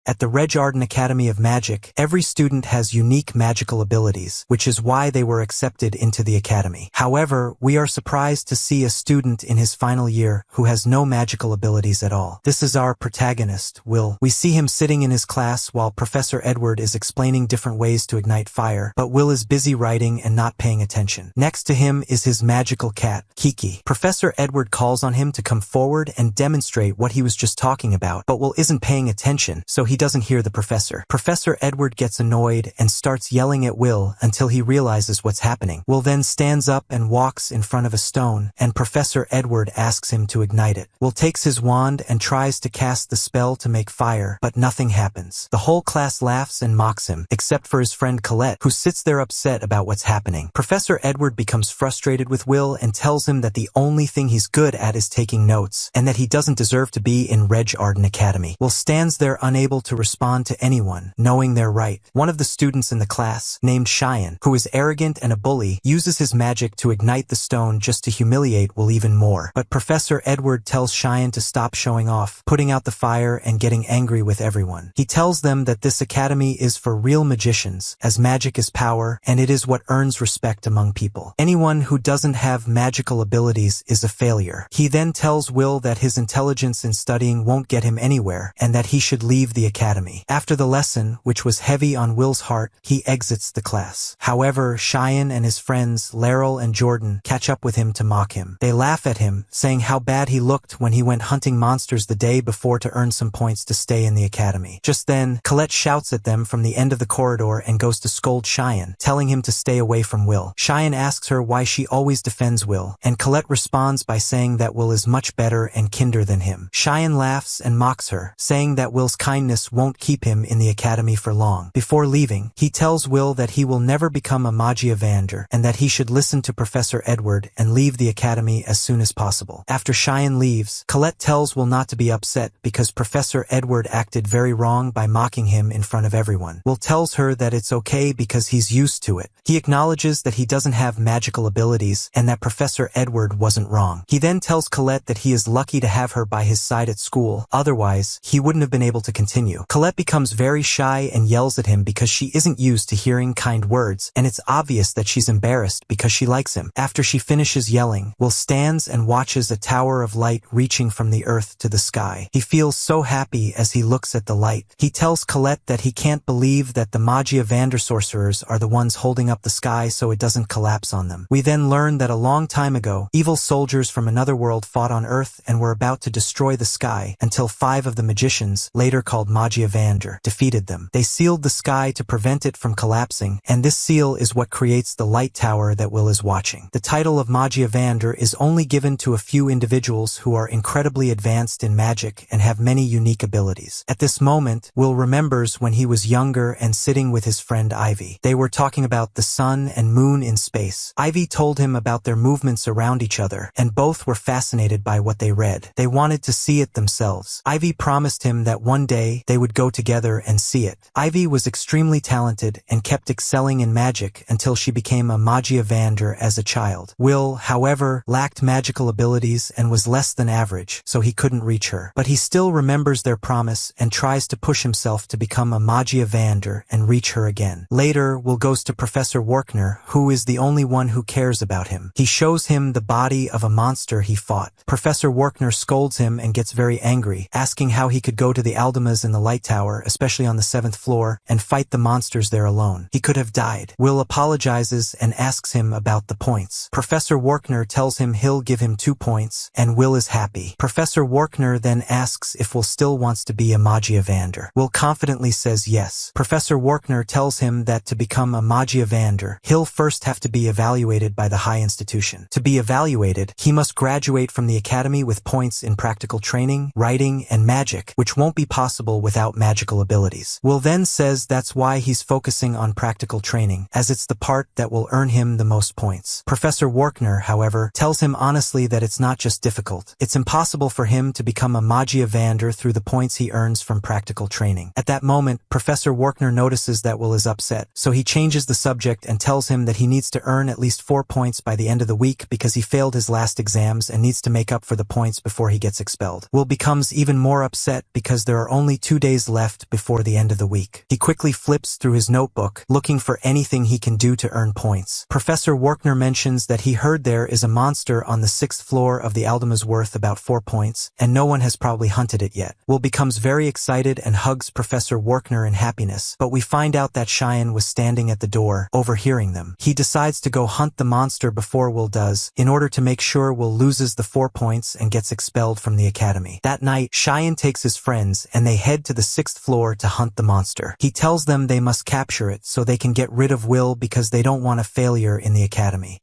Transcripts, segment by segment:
At the Recap Academy of Magic, every student has unique magical abilities, which is why they were accepted into the academy. However, we are surprised to see a student in his final year who has no magical abilities at all. This is our protagonist, Will. We see him sitting in his class while Professor Edward is explaining different ways to ignite fire, but Will is busy writing and not paying attention. Next to him is his magical cat, Kiki. Professor Edward calls on him to come forward and demonstrate what he was just talking about, but Will isn't paying attention, so he doesn't hear the professor. Professor Edward gets annoyed and starts yelling at Will until he realizes what's happening. Will then stands up and walks in front of a stone, and Professor Edward asks him to ignite it. Will takes his wand and tries to cast the spell to make fire, but nothing happens. The whole class laughs and mocks him, except for his friend Colette, who sits there upset about what's happening. Professor Edward becomes frustrated with Will and tells him that the only thing he's good at is taking notes, and that he doesn't deserve to be in Recap Academy. Will stands there unable to respond to anyone, knowing they're right. One of the students in the class, named Cheyenne, who is arrogant and a bully, uses his magic to ignite the stone just to humiliate Will even more. But Professor Edward tells Cheyenne to stop showing off, putting out the fire and getting angry with everyone. He tells them that this academy is for real magicians, as magic is power, and it is what earns respect among people. Anyone who doesn't have magical abilities is a failure. He then tells Will that his intelligence in studying won't get him anywhere, and that he should leave the academy. After the lesson, which was heavy on Will's heart, he exits the class. However, Cheyenne and his friends, Laryl and Jordan, catch up with him to mock him. They laugh at him, saying how bad he looked when he went hunting monsters the day before to earn some points to stay in the academy. Just then, Colette shouts at them from the end of the corridor and goes to scold Cheyenne, telling him to stay away from Will. Cheyenne asks her why she always defends Will, and Colette responds by saying that Will is much better and kinder than him. Cheyenne laughs and mocks her, saying that Will's kindness won't keep him in the academy for long. Before leaving, he tells Will that he will never become a Mangacapped and that he should listen to Professor Edward and leave the academy as soon as possible. After Cheyenne leaves, Colette tells Will not to be upset because Professor Edward acted very wrong by mocking him in front of everyone. Will tells her that it's okay because he's used to it. He acknowledges that he doesn't have magical abilities and that Professor Edward wasn't wrong. He then tells Colette that he is lucky to have her by his side at school, otherwise, he wouldn't have been able to continue. Colette becomes very shy and yells at him because she isn't used to hearing kind words, and it's obvious that she's embarrassed because she likes him. After she finishes yelling, Will stands and watches a tower of light reaching from the earth to the sky. He feels so happy as he looks at the light. He tells Colette that he can't believe that the Mangacapped sorcerers are the ones holding up the sky so it doesn't collapse on them. We then learn that a long time ago, evil soldiers from another world fought on Earth and were about to destroy the sky until 5 of the magicians, later called Mangacapped, defeated them. They sealed the sky to prevent it from collapsing, and this seal is what creates the light tower that Will is watching. The title of Mangacapped is only given to a few individuals who are incredibly advanced in magic and have many unique abilities. At this moment, Will remembers when he was younger and sitting with his friend Ivy. They were talking about the sun and moon in space. Ivy told him about their movements around each other, and both were fascinated by what they read. They wanted to see it themselves. Ivy promised him that one day they would go together and see it. Ivy was extremely talented and kept excelling in magic until she became a Mangacapped as a child. Will, however, lacked magical abilities and was less than average, so he couldn't reach her. But he still remembers their promise and tries to push himself to become a Mangacapped and reach her again. Later, Will goes to Professor Workner, who is the only one who cares about him. He shows him the body of a monster he fought. Professor Workner scolds him and gets very angry, asking how he could go to the Aldemas in the light tower, especially on the 7th floor, and fight the monsters there alone. He could have died. Will apologizes and asks him about the points. Professor Workner tells him he'll give him 2 points, and Will is happy. Professor Workner then asks if Will still wants to be a Mangacapped. Will confidently says yes. Professor Workner tells him that to become a Mangacapped, he'll first have to be evaluated by the high institution. To be evaluated, he must graduate from the academy with points in practical training, writing, and magic, which won't be possible without magical abilities. Will then says that's why he's focusing on practical training, as it's the part that will earn him the most points. Professor Workner, however, tells him honestly that it's not just difficult. It's impossible for him to become a Mangacapped through the points he earns from practical training. At that moment, Professor Workner notices that Will is upset, so he changes the subject and tells him that he needs to earn at least 4 points by the end of the week because he failed his last exams and needs to make up for the points before he gets expelled. Will becomes even more upset because there are only 2 2 days left before the end of the week. He quickly flips through his notebook, looking for anything he can do to earn points. Professor Workner mentions that he heard there is a monster on the 6th floor of the Aldemas worth about 4 points, and no one has probably hunted it yet. Will becomes very excited and hugs Professor Workner in happiness, but we find out that Cheyenne was standing at the door, overhearing them. He decides to go hunt the monster before Will does, in order to make sure Will loses the 4 points and gets expelled from the academy. That night, Cheyenne takes his friends and they head to the 6th floor to hunt the monster. He tells them they must capture it so they can get rid of Will because they don't want a failure in the academy.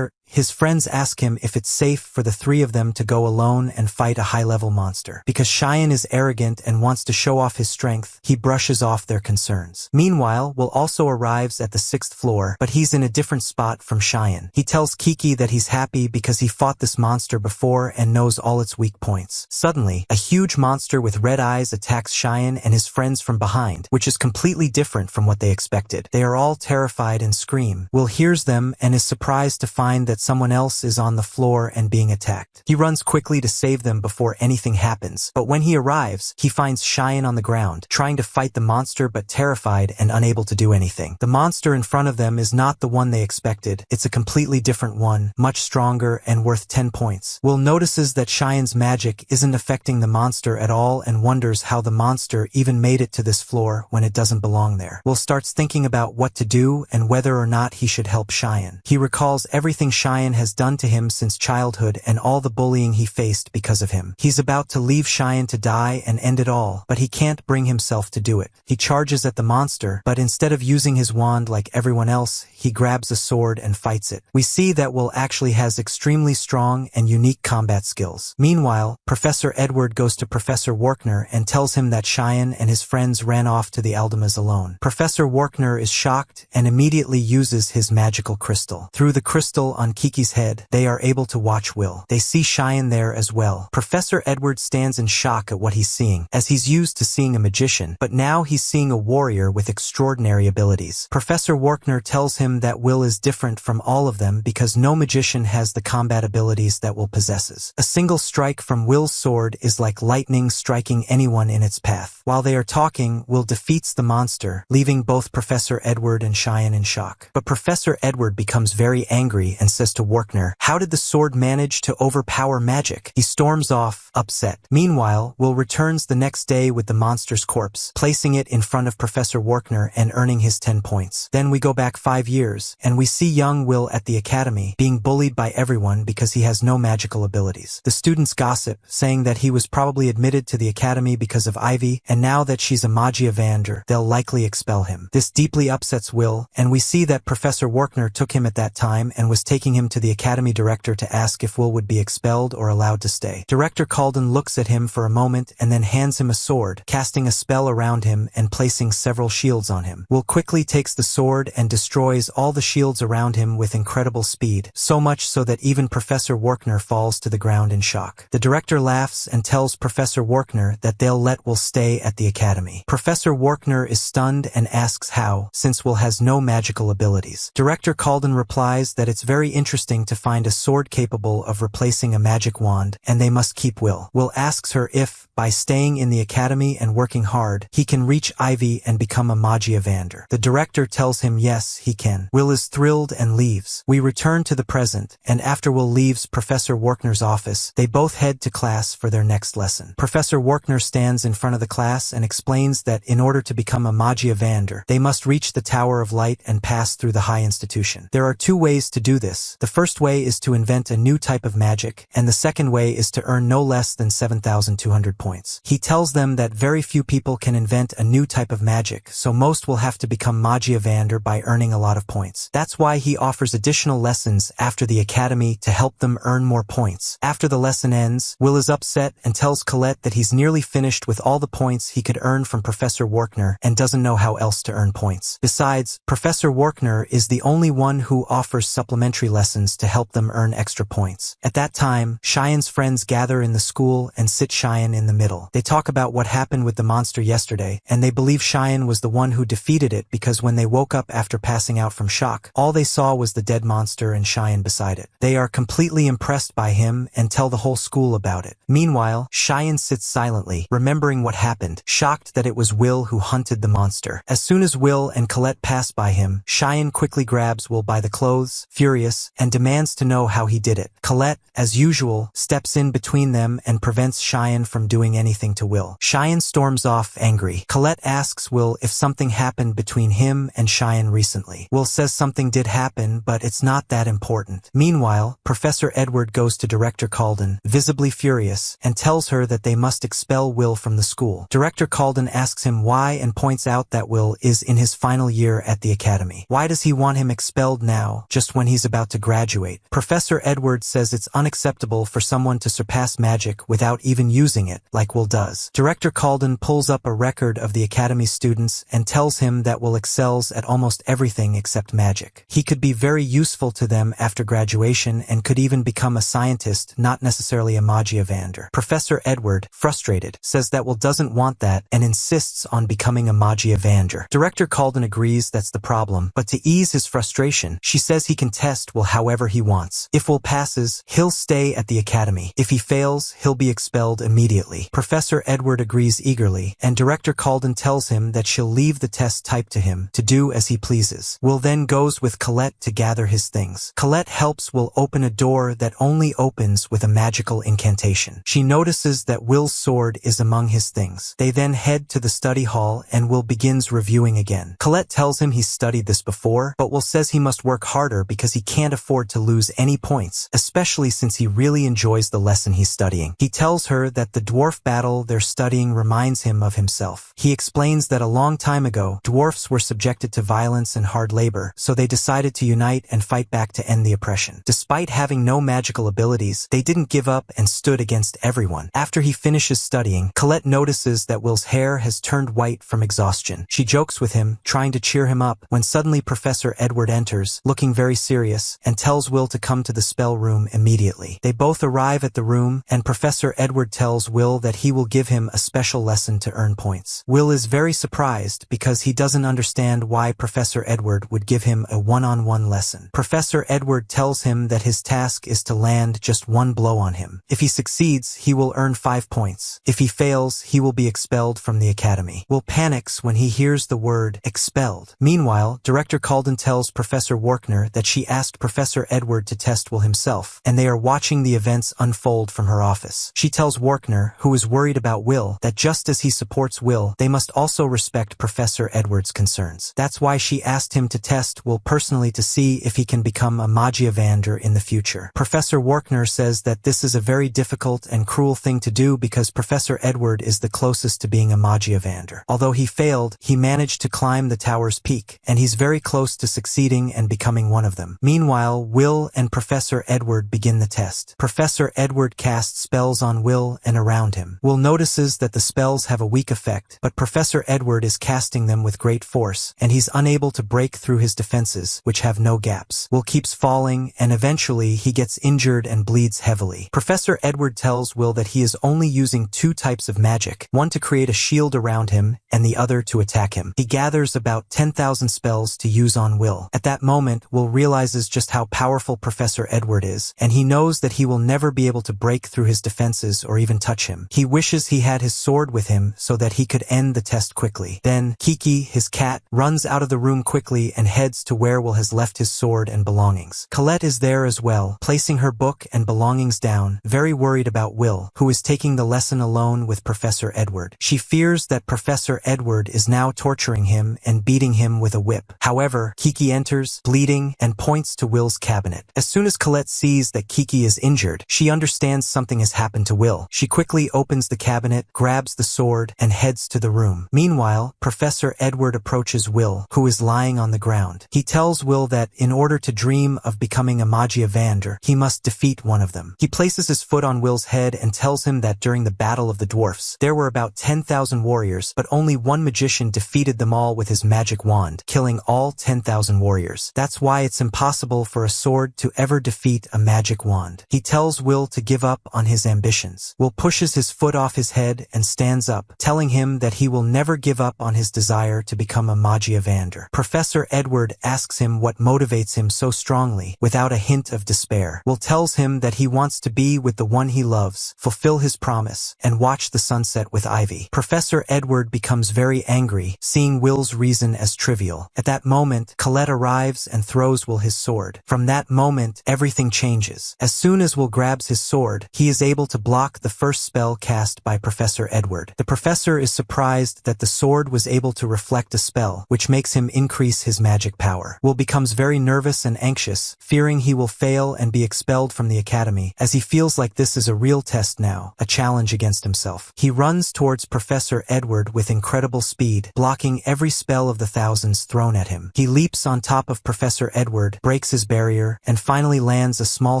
His friends ask him if it's safe for the 3 of them to go alone and fight a high-level monster. Because Cheyenne is arrogant and wants to show off his strength, he brushes off their concerns. Meanwhile, Will also arrives at the 6th floor, but he's in a different spot from Cheyenne. He tells Kiki that he's happy because he fought this monster before and knows all its weak points. Suddenly, a huge monster with red eyes attacks Cheyenne and his friends from behind, which is completely different from what they expected. They are all terrified and scream. Will hears them and is surprised to find that someone else is on the floor and being attacked. He runs quickly to save them before anything happens, but when he arrives, he finds Cheyenne on the ground, trying to fight the monster but terrified and unable to do anything. The monster in front of them is not the one they expected. It's a completely different one, much stronger and worth 10 points. Will notices that Cheyenne's magic isn't affecting the monster at all and wonders how the monster even made it to this floor when it doesn't belong there. Will starts thinking about what to do and whether or not he should help Cheyenne. He recalls everything Cheyenne has done to him since childhood and all the bullying he faced because of him. He's about to leave Cheyenne to die and end it all, but he can't bring himself to do it. He charges at the monster, but instead of using his wand like everyone else, he grabs a sword and fights it. We see that Will actually has extremely strong and unique combat skills. Meanwhile, Professor Edward goes to Professor Workner and tells him that Cheyenne and his friends ran off to the Aldemas alone. Professor Workner is shocked and immediately uses his magical crystal. Through the crystal on Kiki's head, they are able to watch Will. They see Cheyenne there as well. Professor Edward stands in shock at what he's seeing, as he's used to seeing a magician, but now he's seeing a warrior with extraordinary abilities. Professor Workner tells him that Will is different from all of them because no magician has the combat abilities that Will possesses. A single strike from Will's sword is like lightning striking anyone in its path. While they are talking, Will defeats the monster, leaving both Professor Edward and Cheyenne in shock. But Professor Edward becomes very angry and says to Workner, "How did the sword manage to overpower magic?" He storms off, upset. Meanwhile, Will returns the next day with the monster's corpse, placing it in front of Professor Workner and earning his 10 points. Then we go back 5 years, and we see young Will at the academy, being bullied by everyone because he has no magical abilities. The students gossip, saying that he was probably admitted to the academy because of Ivy, and now that she's a Magia Vander, they'll likely expel him. This deeply upsets Will, and we see that Professor Workner took him at that time and was taking him to the academy director to ask if Will would be expelled or allowed to stay. Director Calden looks at him for a moment and then hands him a sword, casting a spell around him and placing several shields on him. Will quickly takes the sword and destroys all the shields around him with incredible speed, so much so that even Professor Workner falls to the ground in shock. The director laughs and tells Professor Workner that they'll let Will stay at the academy. Professor Workner is stunned and asks how, since Will has no magical abilities. Director Calden replies that it's very interesting to find a sword capable of replacing a magic wand, and they must keep Will. Will asks her if, by staying in the academy and working hard, he can reach Ivy and become a Magia Vander. The director tells him yes, he can. Will is thrilled and leaves. We return to the present, and after Will leaves Professor Workner's office, they both head to class for their next lesson. Professor Workner stands in front of the class and explains that in order to become a Magia Vander, they must reach the Tower of Light and pass through the High Institution. There are 2 ways to do this. The first way is to invent a new type of magic, and the second way is to earn no less than 7,200 points. He tells them that very few people can invent a new type of magic, so most will have to become Magia Vander by earning a lot of points. That's why he offers additional lessons after the academy to help them earn more points. After the lesson ends, Will is upset and tells Colette that he's nearly finished with all the points he could earn from Professor Workner and doesn't know how else to earn points. Besides, Professor Workner is the only one who offers supplementary lessons lessons to help them earn extra points. At that time, Cheyenne's friends gather in the school and sit Cheyenne in the middle. They talk about what happened with the monster yesterday, and they believe Cheyenne was the one who defeated it because when they woke up after passing out from shock, all they saw was the dead monster and Cheyenne beside it. They are completely impressed by him and tell the whole school about it. Meanwhile, Cheyenne sits silently, remembering what happened, shocked that it was Will who hunted the monster. As soon as Will and Colette pass by him, Cheyenne quickly grabs Will by the clothes, furious, and demands to know how he did it. Colette, as usual, steps in between them and prevents Cheyenne from doing anything to Will. Cheyenne storms off angry. Colette asks Will if something happened between him and Cheyenne recently. Will says something did happen, but it's not that important. Meanwhile, Professor Edward goes to Director Calden, visibly furious, and tells her that they must expel Will from the school. Director Calden asks him why and points out that Will is in his final year at the academy. Why does he want him expelled now, just when he's about to graduate? Professor Edward says it's unacceptable for someone to surpass magic without even using it, like Will does. Director Calden pulls up a record of the academy students and tells him that Will excels at almost everything except magic. He could be very useful to them after graduation and could even become a scientist, not necessarily a Magiavander. Professor Edward, frustrated, says that Will doesn't want that and insists on becoming a Magiavander. Director Calden agrees that's the problem, but to ease his frustration, she says he can test Will however he wants. If Will passes, he'll stay at the academy. If he fails, he'll be expelled immediately. Professor Edward agrees eagerly, and Director Calden tells him that she'll leave the test typed to him to do as he pleases. Will then goes with Colette to gather his things. Colette helps Will open a door that only opens with a magical incantation. She notices that Will's sword is among his things. They then head to the study hall and Will begins reviewing again. Colette tells him he's studied this before, but Will says he must work harder because he can't afford to lose any points, especially since he really enjoys the lesson he's studying. He tells her that the dwarf battle they're studying reminds him of himself. He explains that a long time ago, dwarfs were subjected to violence and hard labor, so they decided to unite and fight back to end the oppression. Despite having no magical abilities, they didn't give up and stood against everyone. After he finishes studying, Colette notices that Will's hair has turned white from exhaustion. She jokes with him, trying to cheer him up, when suddenly Professor Edward enters, looking very serious, and tells Will to come to the spell room immediately. They both arrive at the room, and Professor Edward tells Will that he will give him a special lesson to earn points. Will is very surprised because he doesn't understand why Professor Edward would give him a one-on-one lesson. Professor Edward tells him that his task is to land just one blow on him. If he succeeds, he will earn 5 points. If he fails, he will be expelled from the academy. Will panics when he hears the word expelled. Meanwhile, Director Calden tells Professor Warkner that she asked Professor Edward to test Will himself, and they are watching the events unfold from her office. She tells Warkner, who is worried about Will, that just as he supports Will, they must also respect Professor Edward's concerns. That's why she asked him to test Will personally to see if he can become a Magiavander in the future. Professor Warkner says that this is a very difficult and cruel thing to do because Professor Edward is the closest to being a Magiavander. Although he failed, he managed to climb the tower's peak, and he's very close to succeeding and becoming one of them. Meanwhile, Will and Professor Edward begin the test. Professor Edward casts spells on Will and around him. Will notices that the spells have a weak effect, but Professor Edward is casting them with great force, and he's unable to break through his defenses, which have no gaps. Will keeps falling, and eventually he gets injured and bleeds heavily. Professor Edward tells Will that he is only using 2 types of magic, one to create a shield around him, and the other to attack him. He gathers about 10,000 spells to use on Will. At that moment, Will realizes just how powerful Professor Edward is, and he knows that he will never be able to break through his defenses or even touch him. He wishes he had his sword with him so that he could end the test quickly. Then, Kiki, his cat, runs out of the room quickly and heads to where Will has left his sword and belongings. Colette is there as well, placing her book and belongings down, very worried about Will, who is taking the lesson alone with Professor Edward. She fears that Professor Edward is now torturing him and beating him with a whip. However, Kiki enters, bleeding, and points to Will's cabinet. As soon as Colette sees that Kiki is injured, she understands something has happened to Will. She quickly opens the cabinet, grabs the sword, and heads to the room. Meanwhile, Professor Edward approaches Will, who is lying on the ground. He tells Will that in order to dream of becoming a Magiavander, he must defeat one of them. He places his foot on Will's head and tells him that during the Battle of the Dwarfs, there were about 10,000 warriors, but only one magician defeated them all with his magic wand, killing all 10,000 warriors. That's why it's impossible potential for a sword to ever defeat a magic wand. He tells Will to give up on his ambitions. Will pushes his foot off his head and stands up, telling him that he will never give up on his desire to become a Magiavander. Professor Edward asks him what motivates him so strongly, without a hint of despair. Will tells him that he wants to be with the one he loves, fulfill his promise, and watch the sunset with Ivy. Professor Edward becomes very angry, seeing Will's reason as trivial. At that moment, Colette arrives and throws Will his sword. From that moment, everything changes. As soon as Will grabs his sword, he is able to block the first spell cast by Professor Edward. The professor is surprised that the sword was able to reflect a spell, which makes him increase his magic power. Will becomes very nervous and anxious, fearing he will fail and be expelled from the academy, as he feels like this is a real test now, a challenge against himself. He runs towards Professor Edward with incredible speed, blocking every spell of the thousands thrown at him. He leaps on top of Professor Edward, breaks his barrier, and finally lands a small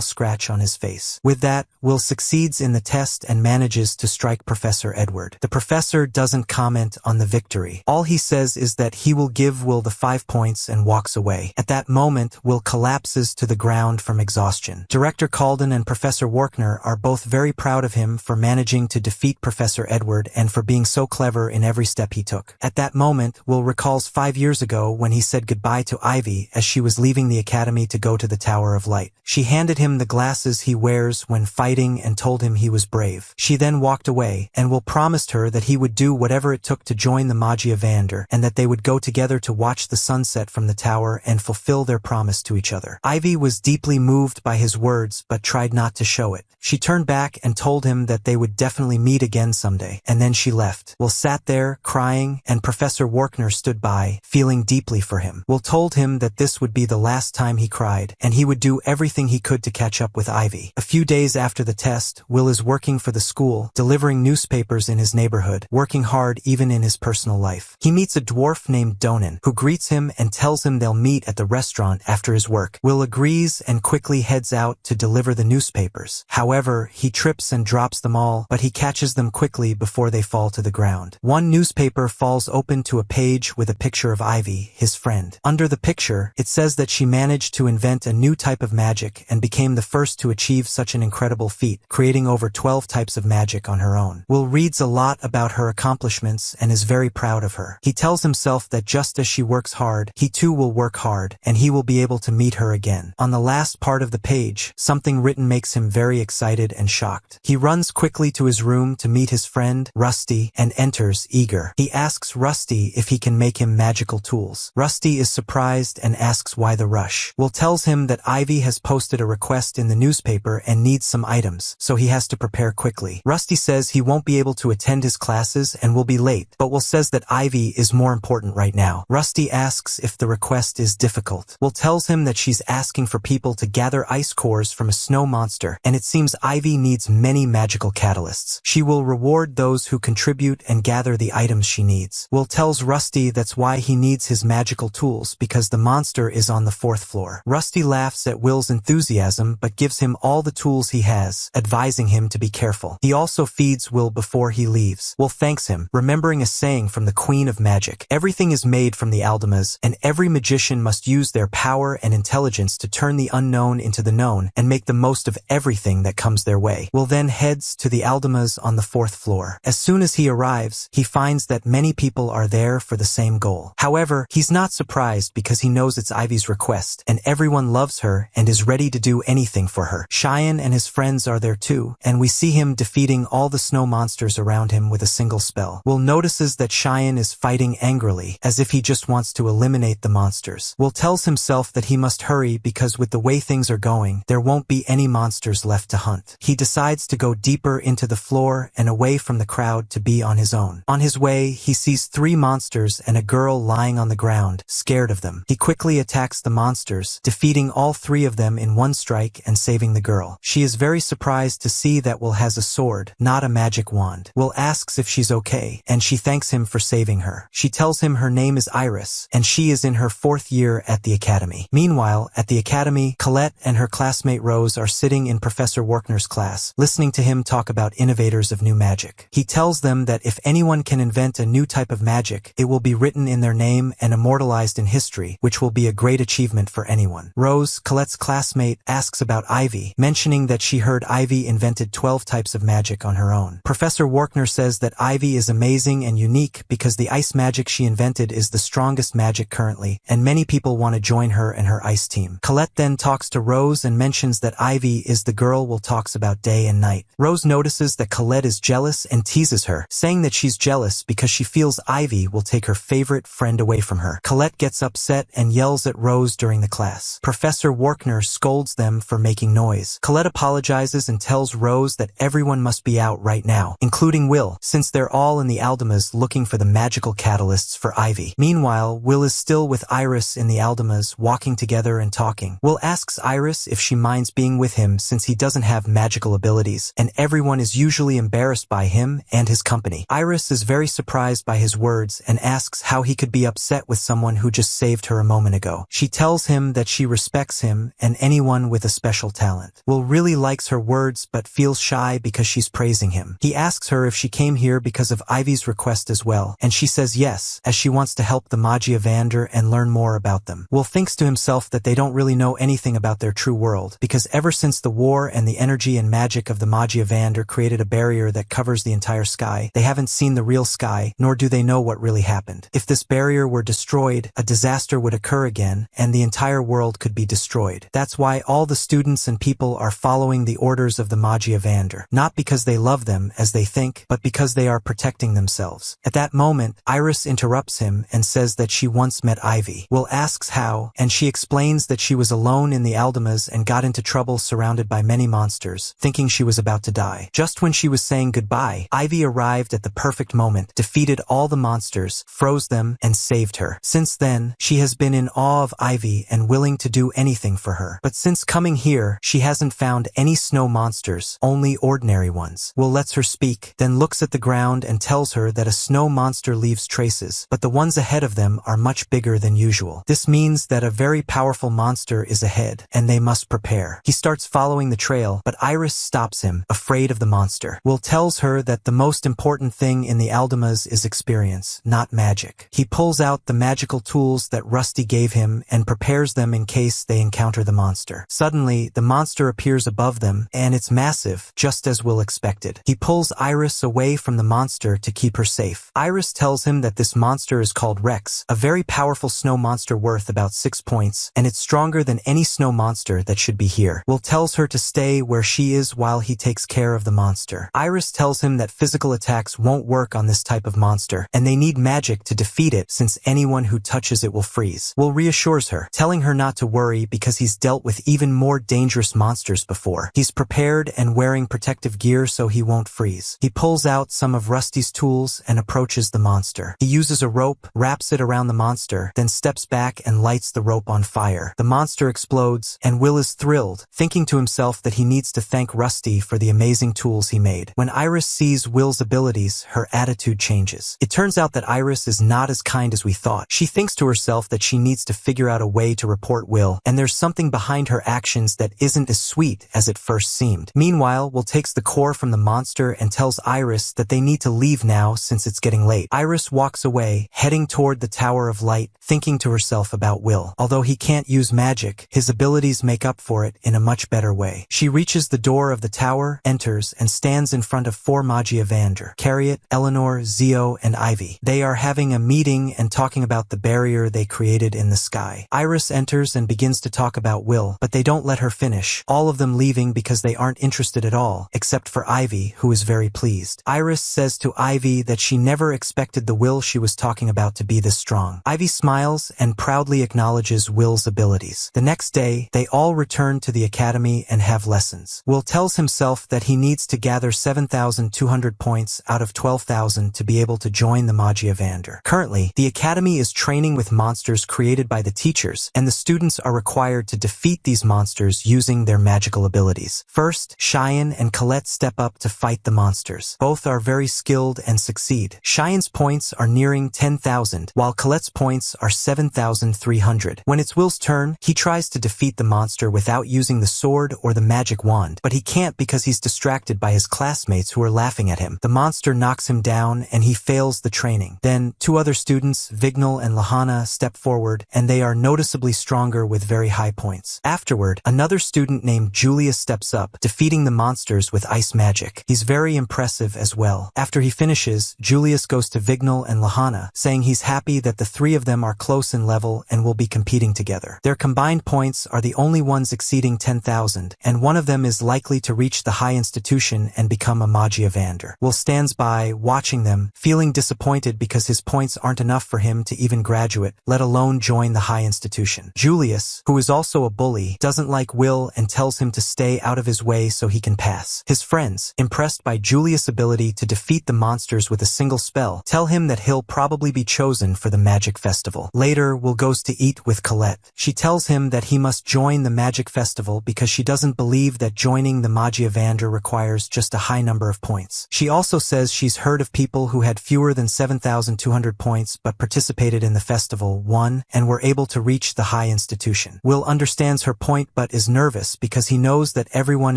scratch on his face. With that, Will succeeds in the test and manages to strike Professor Edward. The professor doesn't comment on the victory. All he says is that he will give Will the 5 points and walks away. At that moment, Will collapses to the ground from exhaustion. Director Calden and Professor Warkner are both very proud of him for managing to defeat Professor Edward and for being so clever in every step he took. At that moment, Will recalls 5 years ago when he said goodbye to Ivy as she was leaving the academy to go to the Tower of Light. She handed him the glasses he wears when fighting and told him he was brave. She then walked away, and Will promised her that he would do whatever it took to join the Magiavander and that they would go together to watch the sunset from the tower and fulfill their promise to each other. Ivy was deeply moved by his words but tried not to show it. She turned back and told him that they would definitely meet again someday, and then she left. Will sat there, crying, and Professor Warkner stood by, feeling deeply for him. Will told him that this would be the last time he cried, and he would do everything he could to catch up with Ivy. A few days after the test, Will is working for the school, delivering newspapers in his neighborhood, working hard even in his personal life. He meets a dwarf named Donan, who greets him and tells him they'll meet at the restaurant after his work. Will agrees and quickly heads out to deliver the newspapers. However, he trips and drops them all, but he catches them quickly before they fall to the ground. One newspaper falls open to a page with a picture of Ivy, his friend. Under the picture, it says that she managed to invent a new type of magic and became the first to achieve such an incredible feat, creating over 12 types of magic on her own. Will reads a lot about her accomplishments and is very proud of her. He tells himself that just as she works hard, he too will work hard, and he will be able to meet her again. On the last part of the page, something written makes him very excited and shocked. He runs quickly to his room to meet his friend, Rusty, and enters eager. He asks Rusty if he can make him magical tools. Rusty is surprised and asks why the rush. Will tells him that Ivy has posted a request in the newspaper and needs some items, so he has to prepare quickly. Rusty says he won't be able to attend his classes and will be late, but Will says that Ivy is more important right now. Rusty asks if the request is difficult. Will tells him that she's asking for people to gather ice cores from a snow monster, and it seems Ivy needs many magical catalysts. She will reward those who contribute and gather the items she needs. Will tells Rusty that's why he needs his magical tools, because the monster is on the 4th floor. Rusty laughs at Will's enthusiasm but gives him all the tools he has, advising him to be careful. He also feeds Will before he leaves. Will thanks him, remembering a saying from the Queen of Magic. Everything is made from the Aldemas, and every magician must use their power and intelligence to turn the unknown into the known and make the most of everything that comes their way. Will then heads to the Aldemas on the 4th floor. As soon as he arrives, he finds that many people are there for the same goal. However, he's not surprised because he knows it's Ivy's request, and everyone loves her and is ready to do anything for her. Cheyenne and his friends are there too, and we see him defeating all the snow monsters around him with a single spell. Will notices that Cheyenne is fighting angrily, as if he just wants to eliminate the monsters. Will tells himself that he must hurry because with the way things are going, there won't be any monsters left to hunt. He decides to go deeper into the floor and away from the crowd to be on his own. On his way, he sees 3 monsters and a girl lying on the ground, scared of them. He quickly attacks the monsters, defeating all 3 of them in one strike and saving the girl. She is very surprised to see that Will has a sword, not a magic wand. Will asks if she's okay, and she thanks him for saving her. She tells him her name is Iris, and she is in her 4th year at the academy. Meanwhile, at the academy, Colette and her classmate Rose are sitting in Professor Workner's class, listening to him talk about innovators of new magic. He tells them that if anyone can invent a new type of magic, it will be written in their name and immortalized in history, which will be a great achievement for anyone. Rose, Colette's classmate, asks about Ivy, mentioning that she heard Ivy invented 12 types of magic on her own. Professor Workner says that Ivy is amazing and unique because the ice magic she invented is the strongest magic currently, and many people want to join her and her ice team. Colette then talks to Rose and mentions that Ivy is the girl Will talks about day and night. Rose notices that Colette is jealous and teases her, saying that she's jealous because she feels Ivy will take her favorite friend away from her. Colette gets upset and yells at Rose during the class. Professor Workner scolds them for making noise. Colette apologizes and tells Rose that everyone must be out right now, including Will, since they're all in the Aldemas looking for the magical catalysts for Ivy. Meanwhile, Will is still with Iris in the Aldemas, walking together and talking. Will asks Iris if she minds being with him since he doesn't have magical abilities, and everyone is usually embarrassed by him and his company. Iris is very surprised by his words and asks how he could be upset with someone who just saved her a moment ago. She tells him that she respects him and anyone with a special talent. Will really likes her words but feels shy because she's praising him. He asks her if she came here because of Ivy's request as well, and she says yes, as she wants to help the Manhwa and learn more about them. Will thinks to himself that they don't really know anything about their true world, because ever since the war and the energy and magic of the Manhwa created a barrier that covers the entire sky, they haven't seen the real sky, nor do they know what really happened. If this barrier were destroyed, a disaster would occur again, and the entire world could be destroyed. That's why all the students and people are following the orders of the Manhwa, not because they love them as they think, but because they are protecting themselves. At that moment, Iris interrupts him and says that she once met Ivy. Will asks how, and she explains that she was alone in the Aldemas and got into trouble surrounded by many monsters, thinking she was about to die. Just when she was saying goodbye, Ivy arrived at the perfect moment, defeated all the monsters, froze them, and saved her. Since then, she has been in awe of Ivy and willing to do anything for her. But since coming here, she hasn't found any snow monsters, only ordinary ones. Will lets her speak, then looks at the ground and tells her that a snow monster leaves traces, but the ones ahead of them are much bigger than usual. This means that a very powerful monster is ahead, and they must prepare. He starts following the trail, but Iris stops him, afraid of the monster. Will tells her that the most important thing in the Aldemas is experience, not magic. He pulls out the magical tools that Rusty gave him and prepares them in case they encounter the monster. Suddenly, the monster appears above them, and it's massive, just as Will expected. He pulls Iris away from the monster to keep her safe. Iris tells him that this monster is called Rex, a very powerful snow monster worth about 6 points, and it's stronger than any snow monster that should be here. Will tells her to stay where she is while he takes care of the monster. Iris tells him that physical attacks won't work on this type of monster, and they need magic to defeat it since anyone who touches it will freeze. Will reassures her, telling her not to worry because he's dealt with even more dangerous monsters before. He's prepared and wearing protective gear so he won't freeze. He pulls out some of Rusty's tools and approaches the monster. He uses a rope, wraps it around the monster, then steps back and lights the rope on fire. The monster explodes, and Will is thrilled, thinking to himself that he needs to thank Rusty for the amazing tools he made. When Iris sees Will's abilities, her attitude changes. It turns out that Iris is not as kind as we thought. She thinks to herself that she needs to figure out a way to report Will, and there's something behind her actions that isn't as sweet as it first seemed. Meanwhile, Will takes the core from the monster and tells Iris that they need to leave now since it's getting late. Iris walks away, heading toward the Tower of Light, thinking to herself about Will. Although he can't use magic, his abilities make up for it in a much better way. She reaches the door of the tower, enters, and stands in front of 4 Manhwa: Carriot, Eleanor, Zio, and Ivy. They are having a meeting and talking about the barrier they created in the sky. Iris enters and begins to talk about Will, but they don't let her finish, all of them leaving because they aren't interested at all, except for Ivy, who is very pleased. Iris says to Ivy that she never expected the Will she was talking about to be this strong. Ivy smiles and proudly acknowledges Will's abilities. The next day, they all return to the academy and have lessons. Will tells himself that he needs to gather 7,200 points out of 12,000 to be able to join the Manhwa. Currently, the academy is training with monsters created by the teachers, and the students are required to defeat these monsters using their magical abilities. academies. First, Cheyenne and Colette step up to fight the monsters. Both are very skilled and succeed. Cheyenne's points are nearing 10,000, while Colette's points are 7,300. When it's Will's turn, he tries to defeat the monster without using the sword or the magic wand, but he can't because he's distracted by his classmates who are laughing at him. The monster knocks him down and he fails the training. Then, two other students, Vignal and Lahana, step forward, and they are noticeably stronger with very high points. Afterward, another student named Julius steps up, defeating the monsters with ice magic. He's very impressive as well. After he finishes, Julius goes to Vignal and Lahana, saying he's happy that the three of them are close in level and will be competing together. Their combined points are the only ones exceeding 10,000, and one of them is likely to reach the high institution and become a Magiavander. Will stands by, watching them, feeling disappointed because his points aren't enough for him to even graduate, let alone join the high institution. Julius, who is also a bully, doesn't like Will and tells him to stay out of his way so he can pass. His friends, impressed by Julius' ability to defeat the monsters with a single spell, tell him that he'll probably be chosen for the magic festival. Later, Will goes to eat with Colette. She tells him that he must join the magic festival because she doesn't believe that joining the Magiavander requires just a high number of points. She also says she's heard of people who had fewer than 7,200 points but participated in the festival, won, and were able to reach the high institution. Will understands her point but is nervous because he knows that everyone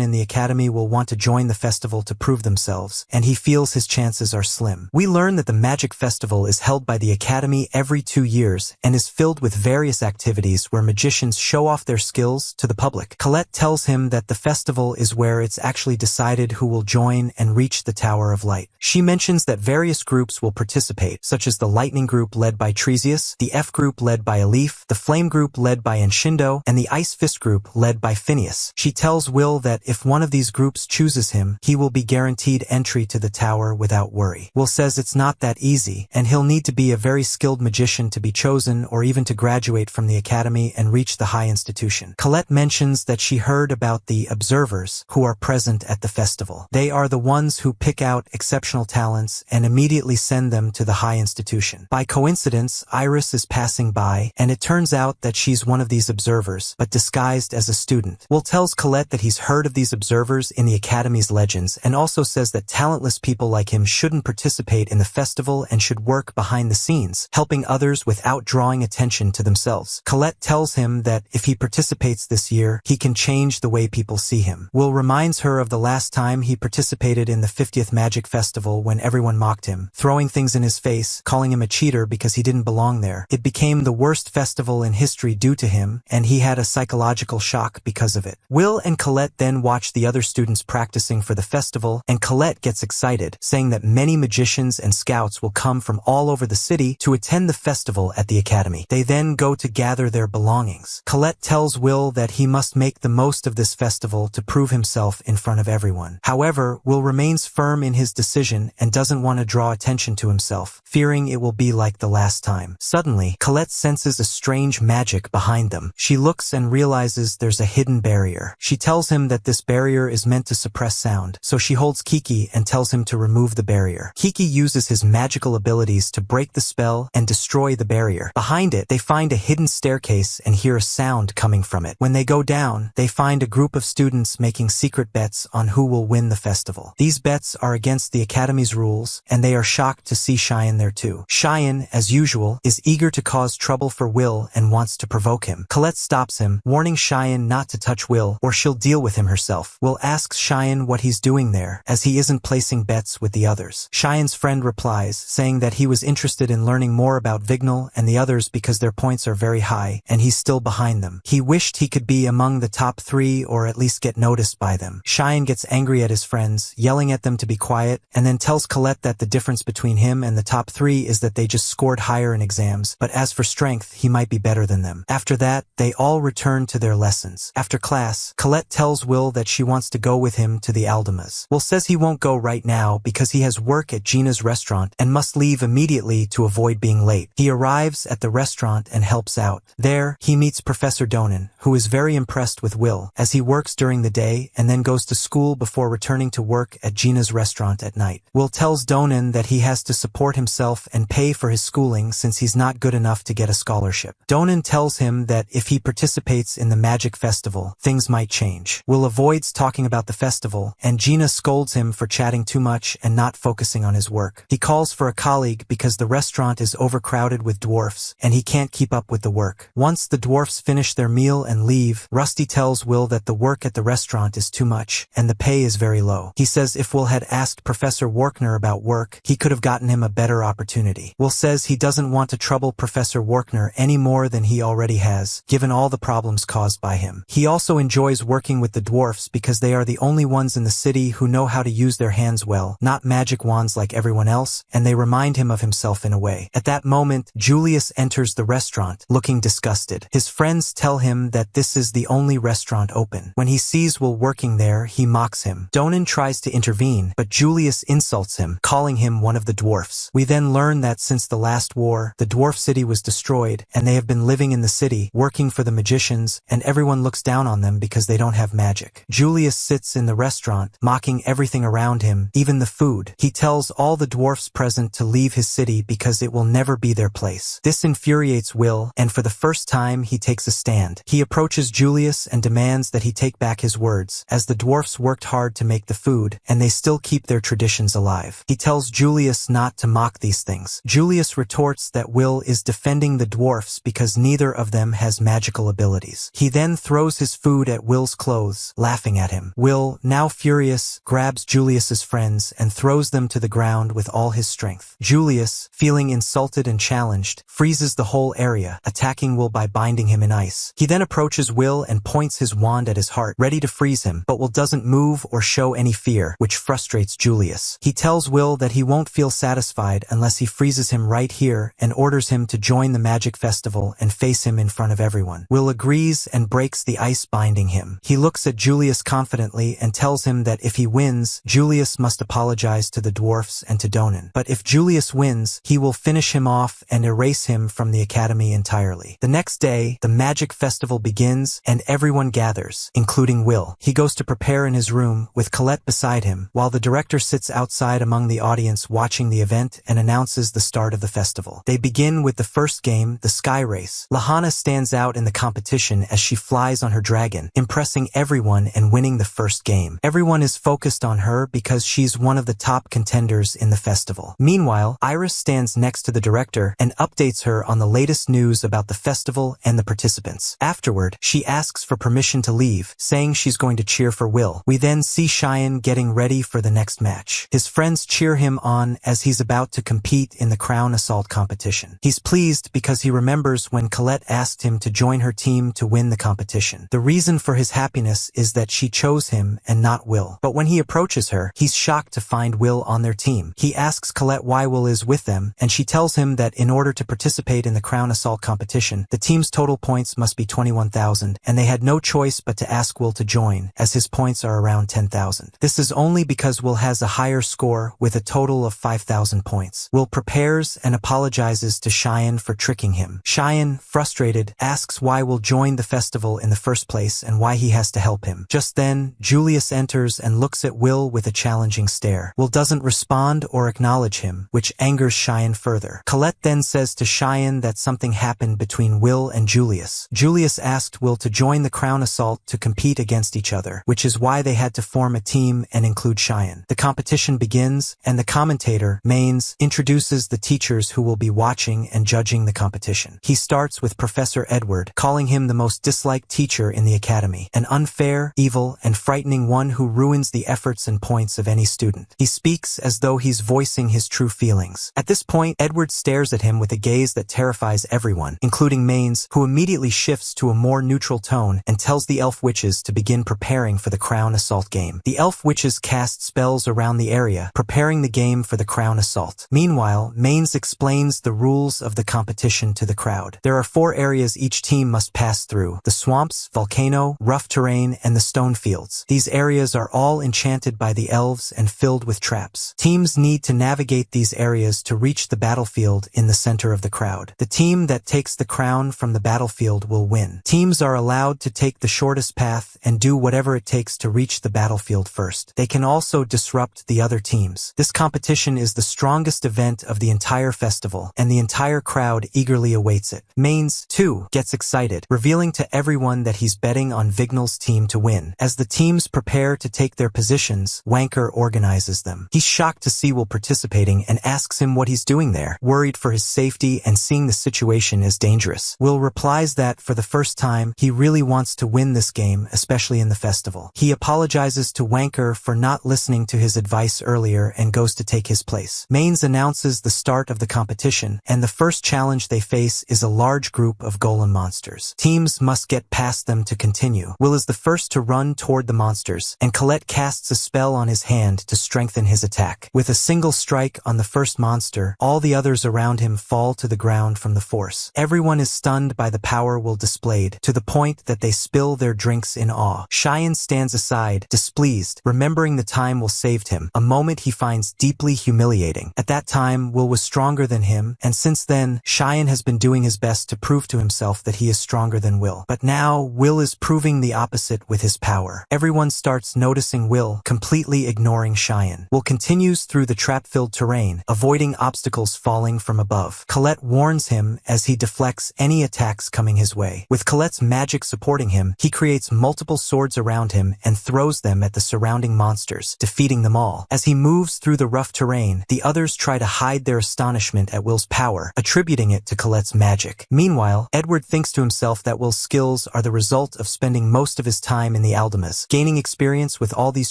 in the academy will want to join the festival to prove themselves, and he feels his chances are slim. We learn that the magic festival is held by the academy every 2 years and is filled with various activities where magicians show off their skills to the public. Colette tells him that the festival is where it's actually decided who will join and reach the Tower of Light. She mentions that various groups will participate, such as the Lightning group led by Tresius, the F group led by Alif, the Flame group led by Enshindo, and the Ice Fist group led by Phineas. She tells Will that if one of these groups chooses him, he will be guaranteed entry to the tower without worry. Will says it's not that easy, and he'll need to be a very skilled magician to be chosen or even to graduate from the academy and reach the high institution. Colette mentions that she heard about the observers who are present at the festival. They are the ones who pick out exceptional talents and immediately send them to the high institution. By coincidence, Iris is passing by, and it turns out that she's one of these observers, but disguised as a student. Will tells Colette that he's heard of these observers in the academy's legends and also says that talentless people like him shouldn't participate in the festival and should work behind the scenes, helping others without drawing attention to themselves. Colette tells him that if he participates this year, he can change the way people see him. Will reminds her of the last time he participated in the 50th Magic Festival when everyone mocked him, throwing things in his face, calling him a cheater because he didn't belong there. It became the worst festival in history due to him, and he had a psychological shock because of it. Will and Colette then watch the other students practicing for the festival, and Colette gets excited, saying that many magicians and scouts will come from all over the city to attend the festival at the academy. They then go to gather their belongings. Colette tells Will that he must make the most of this festival to prove himself in front of everyone. However, Will remains firm in his decision and doesn't want to draw attention to himself, fearing it will be like the last time. Suddenly, Colette senses a strange magic behind them. She looks and realizes there's a hidden barrier. She tells him that this barrier is meant to suppress sound, so she holds Kiki and tells him to remove the barrier. Kiki uses his magical abilities to break the spell and destroy the barrier. Behind it, they find a hidden staircase and hear a sound coming from it. When they go down, they find a group of students making secret bets on who will win the festival. These bets are against the academy's rules, and they are shocked to see Cheyenne there too. Cheyenne, as usual, is eager to cause trouble for Will and wants to provoke him. Colette stops him, warning Cheyenne not to touch Will or she'll deal with him herself. Will asks Cheyenne what he's doing there, as he isn't placing bets with the others. Cheyenne's friend replies, saying that he was interested in learning more about Vignal and the others because their points are very high, and he's still behind them. He wished he could be among the top 3 or at least get noticed by them. Cheyenne gets angry at his friends, yelling at them to be quiet, and then tells Colette that the difference between him and the top 3 is that they just scored higher in exams, but as for strength, he might be better than them. After that, they all return to their lessons. After class, Colette tells Will that she wants to go with him to the Aldemas. Will says he won't go right now because he has work at Gina's restaurant and must leave immediately to avoid being late. He arrives at the restaurant and helps out. There, he meets Professor Donan, who is very impressed with Will, as he works during the day and then goes to school before returning to work at Gina's restaurant at night. Will tells Donan that he has to support himself and pay for his schooling since he's not good enough to get a scholarship. Donan tells him that if he participates in the magic festival, things might change. Will avoids talking about the festival, and Gina scolds him for chatting too much and not focusing on his work. He calls for a colleague because the restaurant is overcrowded with dwarfs, and he can't keep up with the work. Once the dwarfs finish their meal and leave, Rusty tells Will that the work at the restaurant is too much, and the pay is very low. He says if Will had asked Professor Warkner about work, he could have gotten him a better opportunity. Will says he doesn't want to trouble Professor Warkner any more than he already has, given all the problems caused by him. He also enjoys working with the dwarfs because they are the only ones in the city who know how to use their hands well, not magic wands like everyone else, and they remind him of himself in a way. At that moment, Julius enters the restaurant, looking disgusted. His friends tell him that this is the only restaurant open. When he sees Will working there, he mocks him. Donan tries to intervene, but Julius insults him, calling him one of the dwarfs. We then learn that since the last war, the dwarf city was destroyed, and they have been living in the city, working for the magicians, and everyone looks down on them because they don't have magic. Julius sits in the restaurant, mocking everything around him, even the food. He tells all the dwarfs present to leave his city because it will never be their place. This infuriates Will, and for the first time he takes a stand. He approaches Julius and demands that he take back his words, as the dwarfs worked hard to make the food, and they still keep their traditions alive. He tells Julius not to mock these things. Julius retorts that Will is defending the dwarfs because neither of them has magical abilities. He then throws his food at Will's clothes, laughing at him. Will, now furious, grabs Julius's friends and throws them to the ground with all his strength. Julius, feeling insulted and challenged, freezes the whole area, attacking Will by binding him in ice. He then approaches Will and points his wand at his heart, ready to freeze him, but Will doesn't move or show any fear, which frustrates Julius. He tells Will that he won't feel satisfied unless he freezes him right here and orders him to join the magic festival and face him in front of everyone. Will agrees and breaks the ice binding him. He looks at Julius confidently and tells him that if he wins, Julius must apologize to the dwarfs and to Donan. But if Julius wins, he will finish him off and erase him from the academy entirely. The next day, the magic festival begins and everyone gathers, including Will. He goes to prepare in his room, with Colette beside him, while the director sits outside among the audience watching the event and announces the start of the festival. They begin with the first game, the Sky Race. Lahana stands out in the competition as she flies on her dragon, impressing everyone and winning the first game. Everyone is focused on her because she's one of the top contenders in the festival. Meanwhile, Iris stands next to the director and updates her on the latest news about the festival and the participants. Afterward, she asks for permission to leave, saying she's going to cheer for Will. We then see Cheyenne getting ready for the next match. His friends cheer him on as he's about to compete in the crown assault competition. He's pleased because he remembers when Colette asked him to join her team to win the competition. The reason for his happiness is that she chose him and not Will. But when he approaches her, he's shocked to find Will on their team. He asks Colette why Will is with them, and she tells him that in order to participate in the crown assault competition, the team's total points must be 21,000, and they had no choice but to ask Will to join, as his points are around 10,000. This is only because Will has a higher score with a total of 5,000 points. Will prepares and apologizes to Cheyenne for tricking him. Cheyenne, frustrated, asks why Will join the festival in the first place and why he has to help him. Just then, Julius enters and looks at Will with a challenging stare. Will doesn't respond or acknowledge him, which angers Cheyenne further. Colette then says to Cheyenne that something happened between Will and Julius. Julius asked Will to join the crown assault to compete against each other, which is why they had to form a team and include Cheyenne. The competition begins, and the commentator, Maines, introduces the teachers who will be watching and judging the competition. He starts with Professor Edward, calling him the most disliked teacher in the academy, an unfair, evil, and frightening one who ruins the efforts and points of any student. He speaks as though he's voicing his true feelings. At this point, Edward stares at him with a gaze that terrifies everyone, including Maines, who immediately shifts to a more neutral tone and tells the elf witches to begin preparing for the crown assault game. The elf witches cast spells around the area, preparing the game for the crown assault. Meanwhile, Maines explains the rules of the competition to the crowd. There are 4 areas each team must pass through: the swamps, volcano, rough terrain, and the stone fields. These areas are all enchanted by the elves and filled with traps. Teams need to navigate these areas to reach the battlefield in the center of the crowd. The team that takes the crown from the battlefield will win. Teams are allowed to take the shortest path and do whatever it takes to reach the battlefield first. They can also disrupt the other teams. This competition is the strongest event of the entire festival, and the entire crowd eagerly awaits it. Maines, too, gets excited, revealing to everyone that he's betting on Vignal's team team to win. As the teams prepare to take their positions, Wanker organizes them. He's shocked to see Will participating and asks him what he's doing there, worried for his safety and seeing the situation as dangerous. Will replies that, for the first time, he really wants to win this game, especially in the festival. He apologizes to Wanker for not listening to his advice earlier and goes to take his place. Mains announces the start of the competition, and the first challenge they face is a large group of golem monsters. Teams must get past them to continue. Will is the first to run toward the monsters, and Colette casts a spell on his hand to strengthen his attack. With a single strike on the first monster, all the others around him fall to the ground from the force. Everyone is stunned by the power Will displayed, to the point that they spill their drinks in awe. Cheyenne stands aside, displeased, remembering the time Will saved him, a moment he finds deeply humiliating. At that time, Will was stronger than him, and since then, Cheyenne has been doing his best to prove to himself that he is stronger than Will. But now, Will is proving the opposite with his power. Everyone starts noticing Will, completely ignoring Cheyenne. Will continues through the trap-filled terrain, avoiding obstacles falling from above. Colette warns him as he deflects any attacks coming his way. With Colette's magic supporting him, he creates multiple swords around him and throws them at the surrounding monsters, defeating them all. As he moves through the rough terrain, the others try to hide their astonishment at Will's power, attributing it to Colette's magic. Meanwhile, Edward thinks to himself that Will's skills are the result of spending most of his time in the Aldemas, gaining experience with all these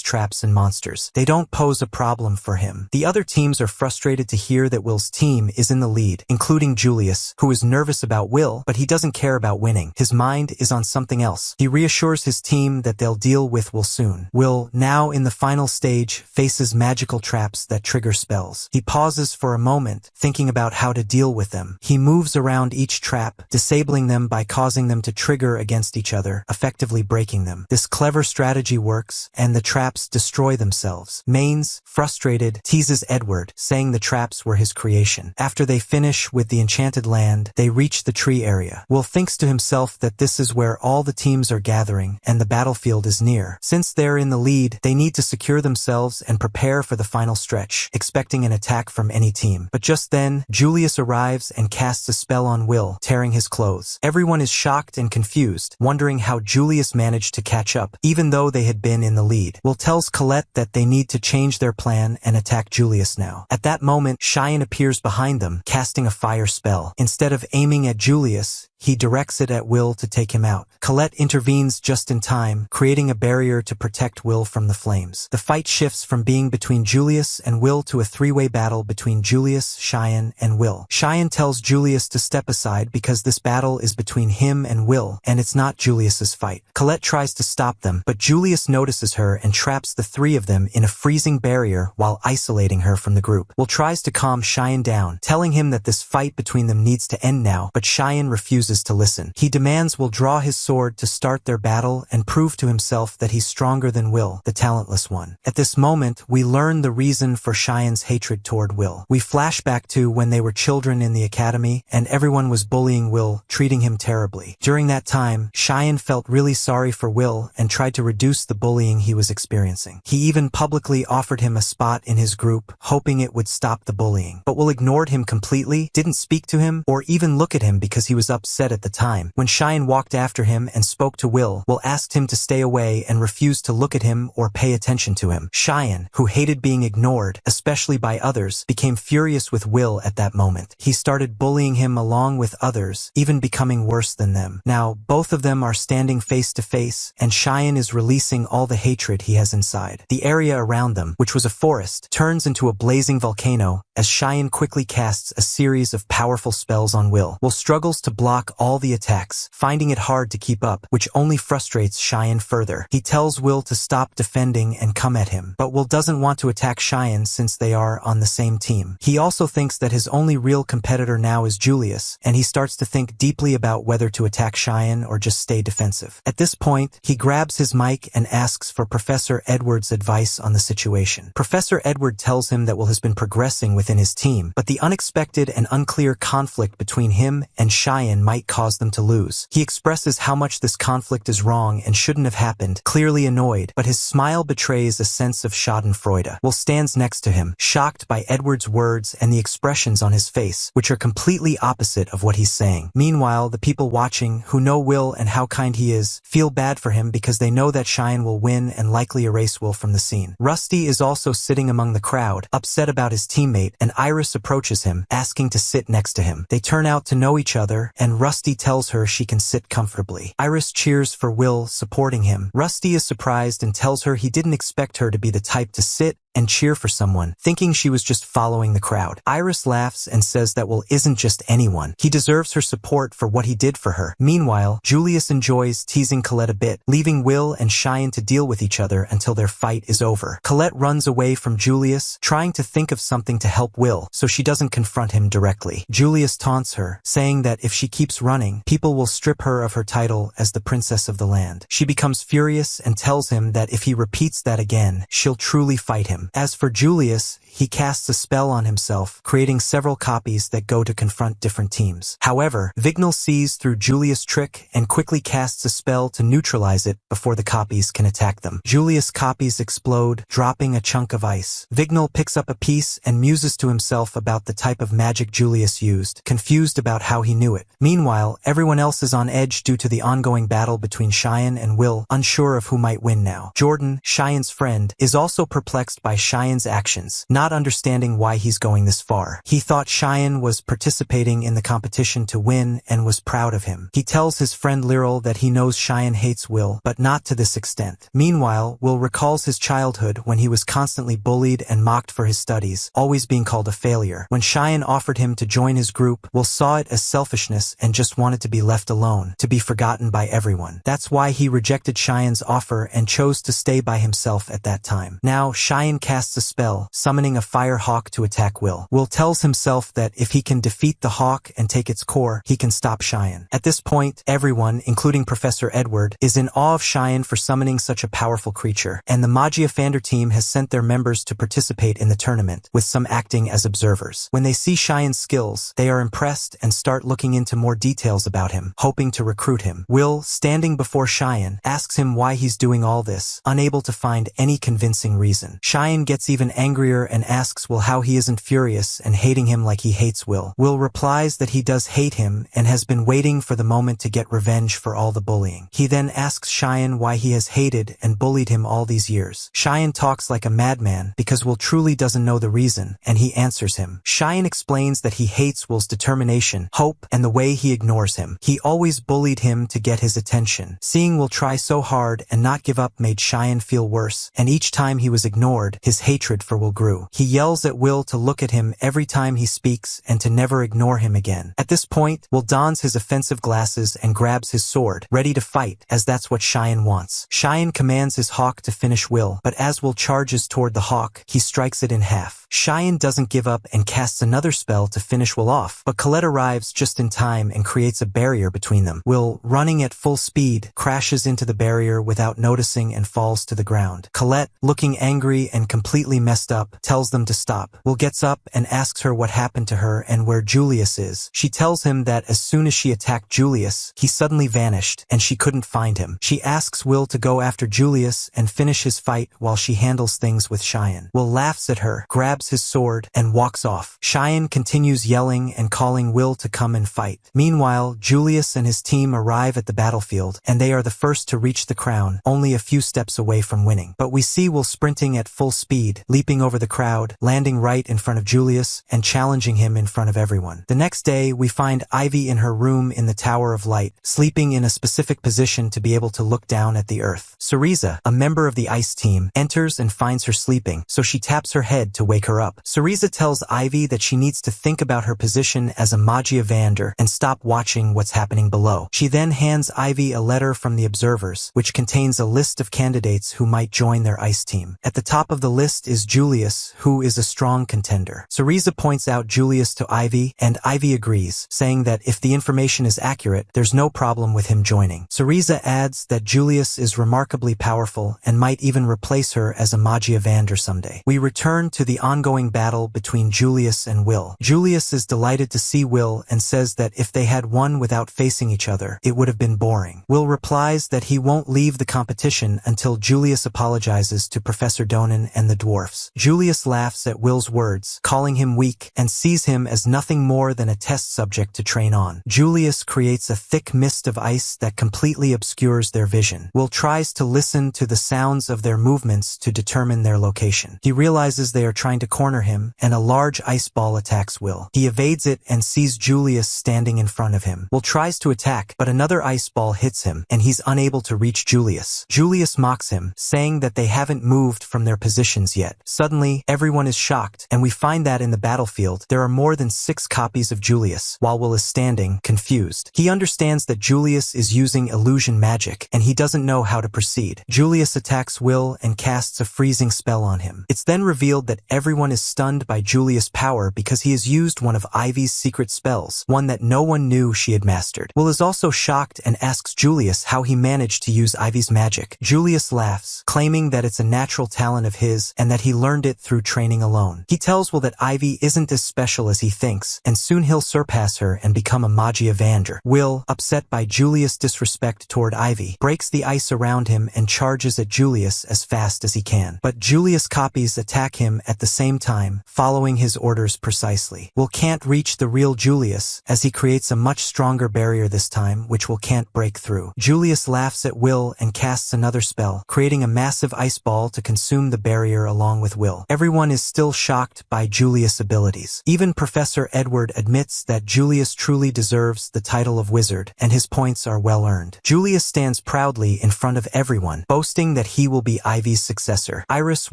traps and monsters. They don't pose a problem for him. The other teams are frustrated to hear that Will's team is in the lead, including Julius, who is nervous about Will, but he doesn't care about winning. His mind is on something else. He reassures his team that they'll deal with Will soon. Will, now in the final stage, faces magical traps that trigger spells. He pauses for a moment, thinking about how to deal with them. He moves around each trap, disabling them by causing them to trigger against each other, effectively breaking them. This clever strategy works, and the traps destroy themselves. Mains, frustrated, teases Edward, saying the traps were his creation. After they finish with the enchanted land, they reach the tree area. Will thinks to himself that this is where all the teams are gathering, and the battlefield is near. Since they're in the lead, they need to secure themselves and prepare for the final stretch, expecting an attack from any team. But just then, Julius arrives and casts a spell on Will, tearing his clothes. Everyone is shocked and confused, wondering how Julius managed to catch up, even though they had been in the lead. Will tells Colette that they need to change their plan and attack Julius now. At that moment, Cheyenne appears behind them, casting a fire spell. Instead of aiming at Julius, he directs it at Will to take him out. Colette intervenes just in time, creating a barrier to protect Will from the flames. The fight shifts from being between Julius and Will to a three-way battle between Julius, Cheyenne, and Will. Cheyenne tells Julius to step aside because this battle is between him and Will, and it's not Julius's fight. Colette tries to stop them, but Julius notices her and traps the three of them in a freezing barrier while isolating her from the group. Will tries to calm Cheyenne down, telling him that this fight between them needs to end now, but Cheyenne refuses to listen. He demands Will draw his sword to start their battle and prove to himself that he's stronger than Will, the talentless one. At this moment, we learn the reason for Cheyenne's hatred toward Will. We flash back to when they were children in the academy, and everyone was bullying Will, treating him terribly. During that time, Cheyenne felt really sorry for Will and tried to reduce the bullying he was experiencing. He even publicly offered him a spot in his group, hoping it would stop the bullying. But Will ignored him completely, didn't speak to him, or even look at him because he was upset at the time. When Cheyenne walked after him and spoke to Will asked him to stay away and refused to look at him or pay attention to him. Cheyenne, who hated being ignored, especially by others, became furious with Will at that moment. He started bullying him along with others, even becoming worse than them. Now, both of them are standing face to face, and Cheyenne is releasing all the hatred he has inside. The area around them, which was a forest, turns into a blazing volcano as Cheyenne quickly casts a series of powerful spells on Will. Will struggles to block all the attacks, finding it hard to keep up, which only frustrates Cheyenne further. He tells Will to stop defending and come at him, but Will doesn't want to attack Cheyenne since they are on the same team. He also thinks that his only real competitor now is Julius, and he starts to think deeply about whether to attack Cheyenne or just stay defensive. At this point, he grabs his mic and asks for Professor Edward's advice on the situation. Professor Edward tells him that Will has been progressing within his team, but the unexpected and unclear conflict between him and Cheyenne might might cause them to lose. He expresses how much this conflict is wrong and shouldn't have happened, clearly annoyed, but his smile betrays a sense of schadenfreude. Will stands next to him, shocked by Edward's words and the expressions on his face, which are completely opposite of what he's saying. Meanwhile, the people watching, who know Will and how kind he is, feel bad for him because they know that Cheyenne will win and likely erase Will from the scene. Rusty is also sitting among the crowd, upset about his teammate, and Iris approaches him, asking to sit next to him. They turn out to know each other, and Rusty tells her she can sit comfortably. Iris cheers for Will, supporting him. Rusty is surprised and tells her he didn't expect her to be the type to sit and cheer for someone, thinking she was just following the crowd. Iris laughs and says that Will isn't just anyone. He deserves her support for what he did for her. Meanwhile, Julius enjoys teasing Colette a bit, leaving Will and Cheyenne to deal with each other until their fight is over. Colette runs away from Julius, trying to think of something to help Will, so she doesn't confront him directly. Julius taunts her, saying that if she keeps running, people will strip her of her title as the princess of the land. She becomes furious and tells him that if he repeats that again, she'll truly fight him. As for Julius, he casts a spell on himself, creating several copies that go to confront different teams. However, Vignal sees through Julius' trick and quickly casts a spell to neutralize it before the copies can attack them. Julius' copies explode, dropping a chunk of ice. Vignal picks up a piece and muses to himself about the type of magic Julius used, confused about how he knew it. Meanwhile, everyone else is on edge due to the ongoing battle between Cheyenne and Will, unsure of who might win now. Jordan, Cheyenne's friend, is also perplexed by Cheyenne's actions, not understanding why he's going this far. He thought Cheyenne was participating in the competition to win and was proud of him. He tells his friend Lyral that he knows Cheyenne hates Will, but not to this extent. Meanwhile, Will recalls his childhood when he was constantly bullied and mocked for his studies, always being called a failure. When Cheyenne offered him to join his group, Will saw it as selfishness and just wanted to be left alone, to be forgotten by everyone. That's why he rejected Cheyenne's offer and chose to stay by himself at that time. Now, Cheyenne casts a spell, summoning a fire hawk to attack Will. Will tells himself that if he can defeat the hawk and take its core, he can stop Cheyenne. At this point, everyone, including Professor Edward, is in awe of Cheyenne for summoning such a powerful creature, and the Magia Fander team has sent their members to participate in the tournament, with some acting as observers. When they see Cheyenne's skills, they are impressed and start looking into more details about him, hoping to recruit him. Will, standing before Cheyenne, asks him why he's doing all this, unable to find any convincing reason. Cheyenne gets even angrier and asks Will how he isn't furious and hating him like he hates Will. Will replies that he does hate him and has been waiting for the moment to get revenge for all the bullying. He then asks Cheyenne why he has hated and bullied him all these years. Cheyenne talks like a madman because Will truly doesn't know the reason, and he answers him. Cheyenne explains that he hates Will's determination, hope, and the way he ignores him. He always bullied him to get his attention. Seeing Will try so hard and not give up made Cheyenne feel worse, and each time he was ignored, his hatred for Will grew. He yells at Will to look at him every time he speaks and to never ignore him again. At this point, Will dons his offensive glasses and grabs his sword, ready to fight, as that's what Cheyenne wants. Cheyenne commands his hawk to finish Will, but as Will charges toward the hawk, he strikes it in half. Cheyenne doesn't give up and casts another spell to finish Will off, but Colette arrives just in time and creates a barrier between them. Will, running at full speed, crashes into the barrier without noticing and falls to the ground. Colette, looking angry and completely messed up, tells them to stop. Will gets up and asks her what happened to her and where Julius is. She tells him that as soon as she attacked Julius, he suddenly vanished and she couldn't find him. She asks Will to go after Julius and finish his fight while she handles things with Cheyenne. Will laughs at her, grabs his sword, and walks off. Cheyenne continues yelling and calling Will to come and fight. Meanwhile, Julius and his team arrive at the battlefield, and they are the first to reach the crown, only a few steps away from winning. But we see Will sprinting at full speed, leaping over the crowd, landing right in front of Julius, and challenging him in front of everyone. The next day, we find Ivy in her room in the Tower of Light, sleeping in a specific position to be able to look down at the earth. Cereza, a member of the ice team, enters and finds her sleeping, so she taps her head to wake her up. Cereza tells Ivy that she needs to think about her position as a Magia Vander and stop watching what's happening below. She then hands Ivy a letter from the observers, which contains a list of candidates who might join their ice team. At the top of the the list is Julius, who is a strong contender. Cereza points out Julius to Ivy, and Ivy agrees, saying that if the information is accurate, there's no problem with him joining. Cereza adds that Julius is remarkably powerful and might even replace her as a Magia Vander someday. We return to the ongoing battle between Julius and Will. Julius is delighted to see Will and says that if they had won without facing each other, it would have been boring. Will replies that he won't leave the competition until Julius apologizes to Professor Donan and the dwarfs. Julius laughs at Will's words, calling him weak, and sees him as nothing more than a test subject to train on. Julius creates a thick mist of ice that completely obscures their vision. Will tries to listen to the sounds of their movements to determine their location. He realizes they are trying to corner him, and a large ice ball attacks Will. He evades it and sees Julius standing in front of him. Will tries to attack, but another ice ball hits him, and he's unable to reach Julius. Julius mocks him, saying that they haven't moved from their positions yet. Suddenly, everyone is shocked, and we find that in the battlefield, there are more than 6 copies of Julius, while Will is standing, confused. He understands that Julius is using illusion magic, and he doesn't know how to proceed. Julius attacks Will and casts a freezing spell on him. It's then revealed that everyone is stunned by Julius' power because he has used one of Ivy's secret spells, one that no one knew she had mastered. Will is also shocked and asks Julius how he managed to use Ivy's magic. Julius laughs, claiming that it's a natural talent of his and that he learned it through training alone. He tells Will that Ivy isn't as special as he thinks, and soon he'll surpass her and become a Magia Vander. Will, upset by Julius' disrespect toward Ivy, breaks the ice around him and charges at Julius as fast as he can. But Julius' copies attack him at the same time, following his orders precisely. Will can't reach the real Julius, as he creates a much stronger barrier this time, which Will can't break through. Julius laughs at Will and casts another spell, creating a massive ice ball to consume the barrier along with Will. Everyone is still shocked by Julius' abilities. Even Professor Edward admits that Julius truly deserves the title of wizard, and his points are well earned. Julius stands proudly in front of everyone, boasting that he will be Ivy's successor. Iris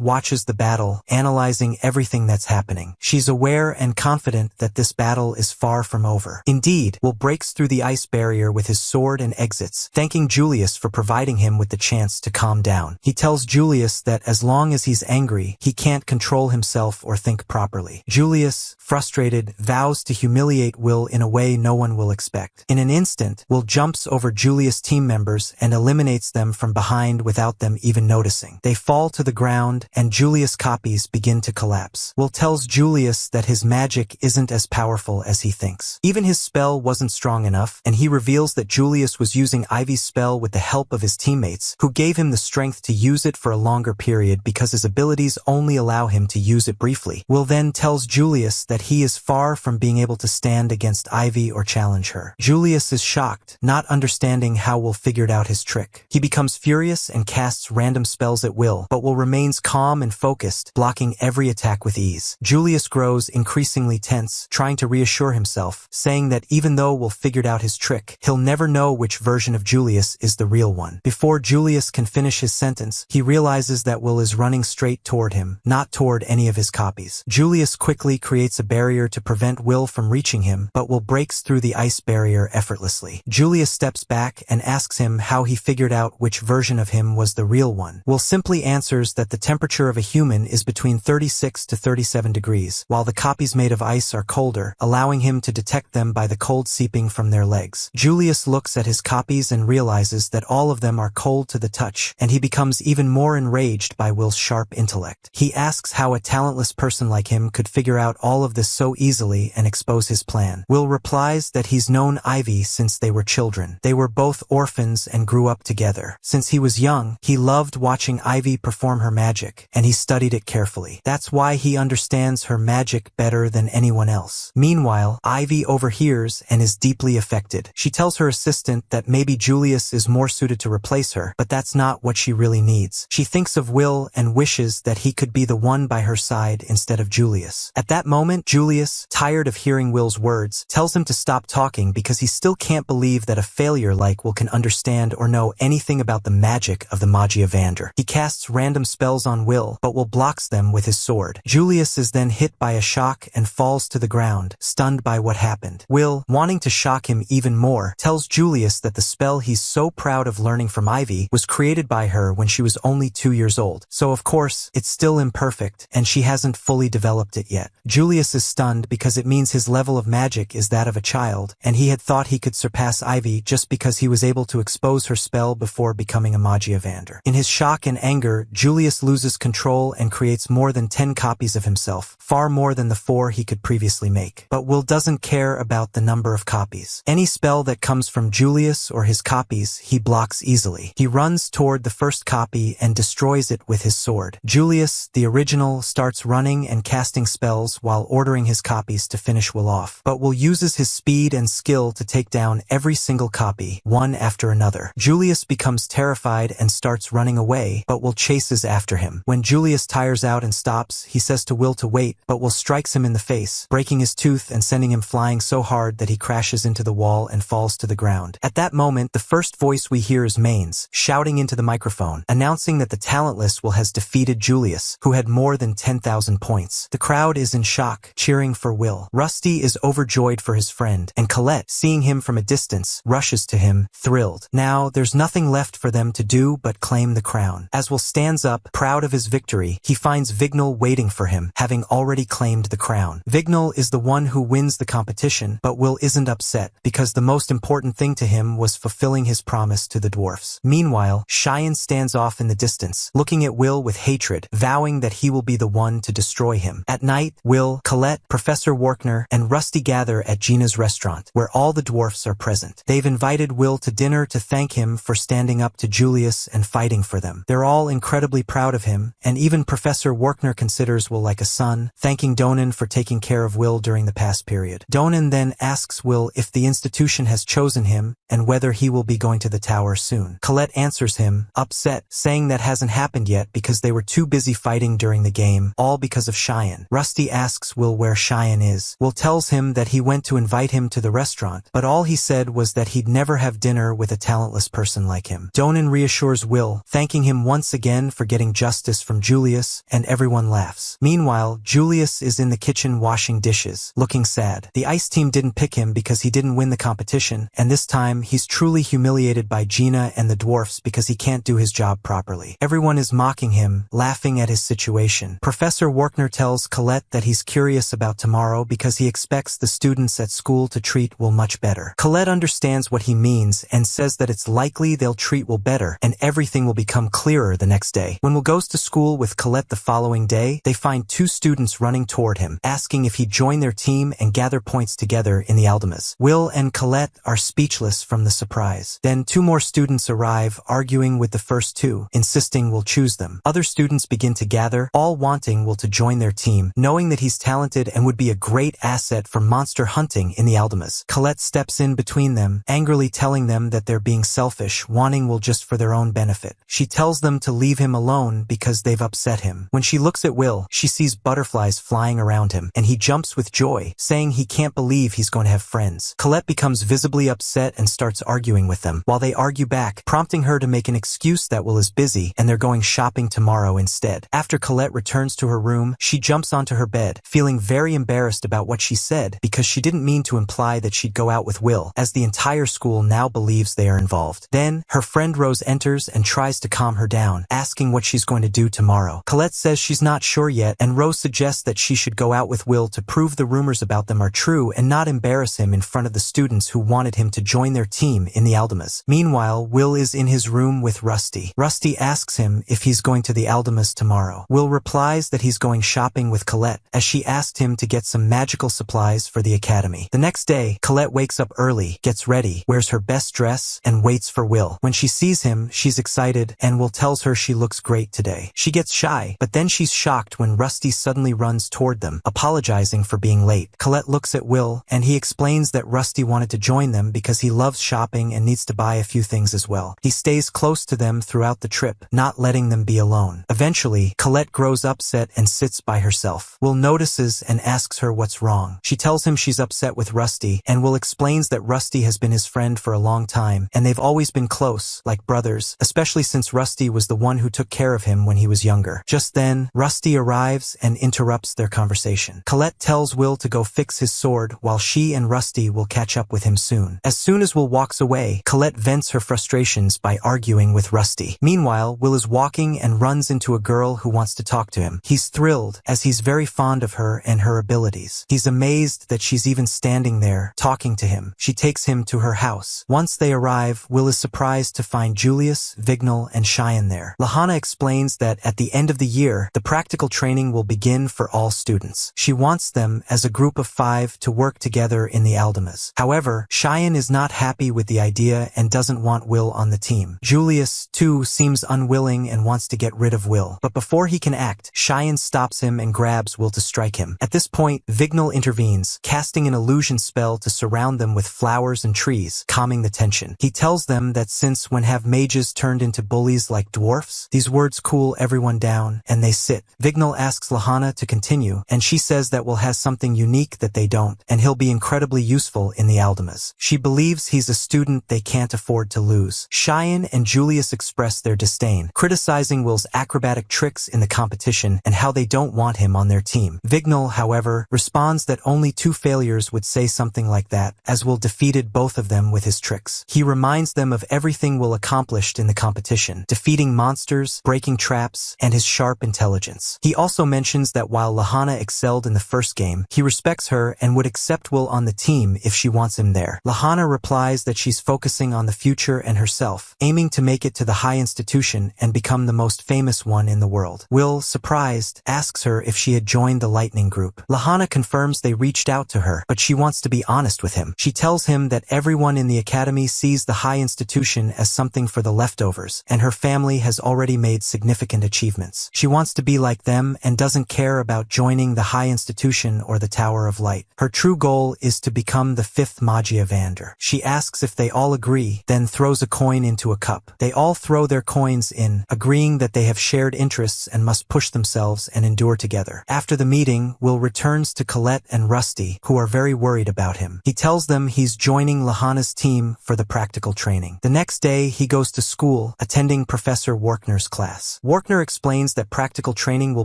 watches the battle, analyzing everything that's happening. She's aware and confident that this battle is far from over. Indeed, Will breaks through the ice barrier with his sword and exits, thanking Julius for providing him with the chance to calm down. He tells Julius that as long as he's angry, he can't control himself or think properly. Julius, frustrated, vows to humiliate Will in a way no one will expect. In an instant, Will jumps over Julius' team members and eliminates them from behind without them even noticing. They fall to the ground, and Julius' copies begin to collapse. Will tells Julius that his magic isn't as powerful as he thinks. Even his spell wasn't strong enough, and he reveals that Julius was using Ivy's spell with the help of his teammates, who gave him the strength to use it for a longer period because his abilities only allow him to use it briefly. Will then tells Julius that he is far from being able to stand against Ivy or challenge her. Julius is shocked, not understanding how Will figured out his trick. He becomes furious and casts random spells at Will, but Will remains calm and focused, blocking every attack with ease. Julius grows increasingly tense, trying to reassure himself, saying that even though Will figured out his trick, he'll never know which version of Julius is the real one. Before Julius can finish his sentence, he realizes that Will is running straight toward him, not toward any of his copies. Julius quickly creates a barrier to prevent Will from reaching him, but Will breaks through the ice barrier effortlessly. Julius steps back and asks him how he figured out which version of him was the real one. Will simply answers that the temperature of a human is between 36 to 37 degrees, while the copies made of ice are colder, allowing him to detect them by the cold seeping from their legs. Julius looks at his copies and realizes that all of them are cold to the touch, and he becomes even more enraged by Will's sharp intellect. He asks how a talentless person like him could figure out all of this so easily and expose his plan. Will replies that he's known Ivy since they were children. They were both orphans and grew up together. Since he was young, he loved watching Ivy perform her magic, and he studied it carefully. That's why he understands her magic better than anyone else. Meanwhile, Ivy overhears and is deeply affected. She tells her assistant that maybe Julius is more suited to replace her, but that's not what she really needs. She thinks of Will and wishes that he could be the one by her side instead of Julius. At that moment, Julius, tired of hearing Will's words, tells him to stop talking because he still can't believe that a failure like Will can understand or know anything about the magic of the magia vander. He casts random spells on Will, but Will blocks them with his sword. Julius is then hit by a shock and falls to the ground, stunned by what happened. Will, wanting to shock him even more, tells Julius that the spell he's so proud of learning from Ivy was created by her when she was only 2 years old. So of course, it's still imperfect, and she hasn't fully developed it yet. Julius is stunned because it means his level of magic is that of a child, and he had thought he could surpass Ivy just because he was able to expose her spell before becoming a magia vander. In his shock and anger, Julius loses control and creates more than 10 copies of himself, far more than the 4 he could previously make. But Will doesn't care about the number of copies. Any spell that comes from Julius or his copies, he blocks easily. He runs toward the first copy and destroys it with his sword. Julius, the original, starts running and casting spells while ordering his copies to finish Will off. But Will uses his speed and skill to take down every single copy, one after another. Julius becomes terrified and starts running away, but Will chases after him. When Julius tires out and stops, he says to Will to wait, but Will strikes him in the face, breaking his tooth and sending him flying so hard that he crashes into the wall and falls to the ground. At that moment, the first voice we hear is Main's, shouting into the microphone, announcing that the talentless Will has defeated Julius, who had more than 10,000 points. The crowd is in shock, cheering for Will. Rusty is overjoyed for his friend, and Colette, seeing him from a distance, rushes to him, thrilled. Now, there's nothing left for them to do but claim the crown. As Will stands up, proud of his victory, he finds Vignal waiting for him, having already claimed the crown. Vignal is the one who wins the competition, but Will isn't upset, because the most important thing to him was fulfilling his promise to the dwarfs. Meanwhile, Cheyenne stands off in the distance, looking at Will with hatred, vowing that he will be the one to destroy him. At night, Will, Colette, Professor Workner, and Rusty gather at Gina's restaurant, where all the dwarfs are present. They've invited Will to dinner to thank him for standing up to Julius and fighting for them. They're all incredibly proud of him, and even Professor Workner considers Will like a son, thanking Donan for taking care of Will during the past period. Donan then asks Will if the institution has chosen him and whether he will be going to the tower soon. Colette answers him, upset, saying that hasn't happened yet because they were too busy fighting during the game, all because of Cheyenne. Rusty asks Will where Cheyenne is. Will tells him that he went to invite him to the restaurant, but all he said was that he'd never have dinner with a talentless person like him. Donan reassures Will, thanking him once again for getting justice from Julius, and everyone laughs. Meanwhile, Julius is in the kitchen washing dishes, looking sad. The ice team didn't pick him because he didn't win the competition, and this time he's truly humiliated by Gina and the dwarfs because he can't do his job properly. Everyone is mocking him, laughing at his situation. Professor Workner tells Colette that he's curious about tomorrow because he expects the students at school to treat Will much better. Colette understands what he means and says that it's likely they'll treat Will better and everything will become clearer the next day. When Will goes to school with Colette the following day, they find 2 students running toward him, asking if he'd join their team and gather points together in the Aldemas. Will and Colette are speechless from the surprise. Then 2 more students arrive, arguing with the first 2, insisting Will choose them. Other students begin to gather, all wanting Will to join their team, knowing that he's talented and would be a great asset for monster hunting in the Aldemas. Colette steps in between them, angrily telling them that they're being selfish, wanting Will just for their own benefit. She tells them to leave him alone because they've upset him. When she looks at Will, she sees butterflies flying around him, and he jumps with joy, saying he can't believe he's going to have friends. Colette becomes visibly upset and starts arguing with them, while they argue back, prompting her to make an excuse that Will is busy and they're going shopping tomorrow instead. After Colette returns to her room, she jumps onto her bed, feeling very embarrassed about what she said because she didn't mean to imply that she'd go out with Will, as the entire school now believes they are involved. Then, her friend Rose enters and tries to calm her down, asking what she's going to do tomorrow. Colette says she's not sure yet, and Rose suggests that she should go out with Will to prove the rumors about them are true and not embarrass him in front of the students who wanted him to join their team in the Aldemas. Meanwhile, Will is in his room with Rusty. Rusty asks him if he's going to the Aldemas tomorrow. Will replies that he's going shopping with Colette, as she asked him to get some magical supplies for the academy. The next day, Colette wakes up early, gets ready, wears her best dress, and waits for Will. When she sees him, she's excited, and Will tells her she looks great today. She gets shy, but then she's shocked when Rusty suddenly runs toward them, apologizing for being late. Colette looks at Will, and he explains that Rusty wanted to join them because he loves shopping and needs to buy a few things as well. He stays close to them throughout the trip, not letting them be alone. Eventually, Colette grows upset and sits by herself. Will notices approaches and asks her what's wrong. She tells him she's upset with Rusty, and Will explains that Rusty has been his friend for a long time, and they've always been close, like brothers, especially since Rusty was the one who took care of him when he was younger. Just then, Rusty arrives and interrupts their conversation. Colette tells Will to go fix his sword while she and Rusty will catch up with him soon. As soon as Will walks away, Colette vents her frustrations by arguing with Rusty. Meanwhile, Will is walking and runs into a girl who wants to talk to him. He's thrilled, as he's very fond of her and her abilities. He's amazed that she's even standing there, talking to him. She takes him to her house. Once they arrive, Will is surprised to find Julius, Vignal, and Cheyenne there. Lahana explains that at the end of the year, the practical training will begin for all students. She wants them, as a group of 5, to work together in the Aldemas. However, Cheyenne is not happy with the idea and doesn't want Will on the team. Julius, too, seems unwilling and wants to get rid of Will. But before he can act, Cheyenne stops him and grabs Will to strike him. At this point, Vignal intervenes, casting an illusion spell to surround them with flowers and trees, calming the tension. He tells them that since when have mages turned into bullies like dwarfs? These words cool everyone down, and they sit. Vignal asks Lahana to continue, and she says that Will has something unique that they don't, and he'll be incredibly useful in the Aldemas. She believes he's a student they can't afford to lose. Cheyenne and Julius express their disdain, criticizing Will's acrobatic tricks in the competition and how they don't want him on their team. Vignal, however, responds that only 2 failures would say something like that, as Will defeated both of them with his tricks. He reminds them of everything Will accomplished in the competition, defeating monsters, breaking traps, and his sharp intelligence. He also mentions that while Lahana excelled in the first game, he respects her and would accept Will on the team if she wants him there. Lahana replies that she's focusing on the future and herself, aiming to make it to the high institution and become the most famous one in the world. Will, surprised, asks her if she had joined the Lightning Group. Lahana confirms they reached out to her, but she wants to be honest with him. She tells him that everyone in the academy sees the high institution as something for the leftovers, and her family has already made significant achievements. She wants to be like them and doesn't care about joining the high institution or the Tower of Light. Her true goal is to become the 5th Magiavander. She asks if they all agree, then throws a coin into a cup. They all throw their coins in, agreeing that they have shared interests and must push themselves and endure together. After the meeting, Will returns to Colette and Rusty, who are very worried about him. He tells them he's joining Lahana's team for the practical training. The next day, he goes to school, attending Professor Warkner's class. Warkner explains that practical training will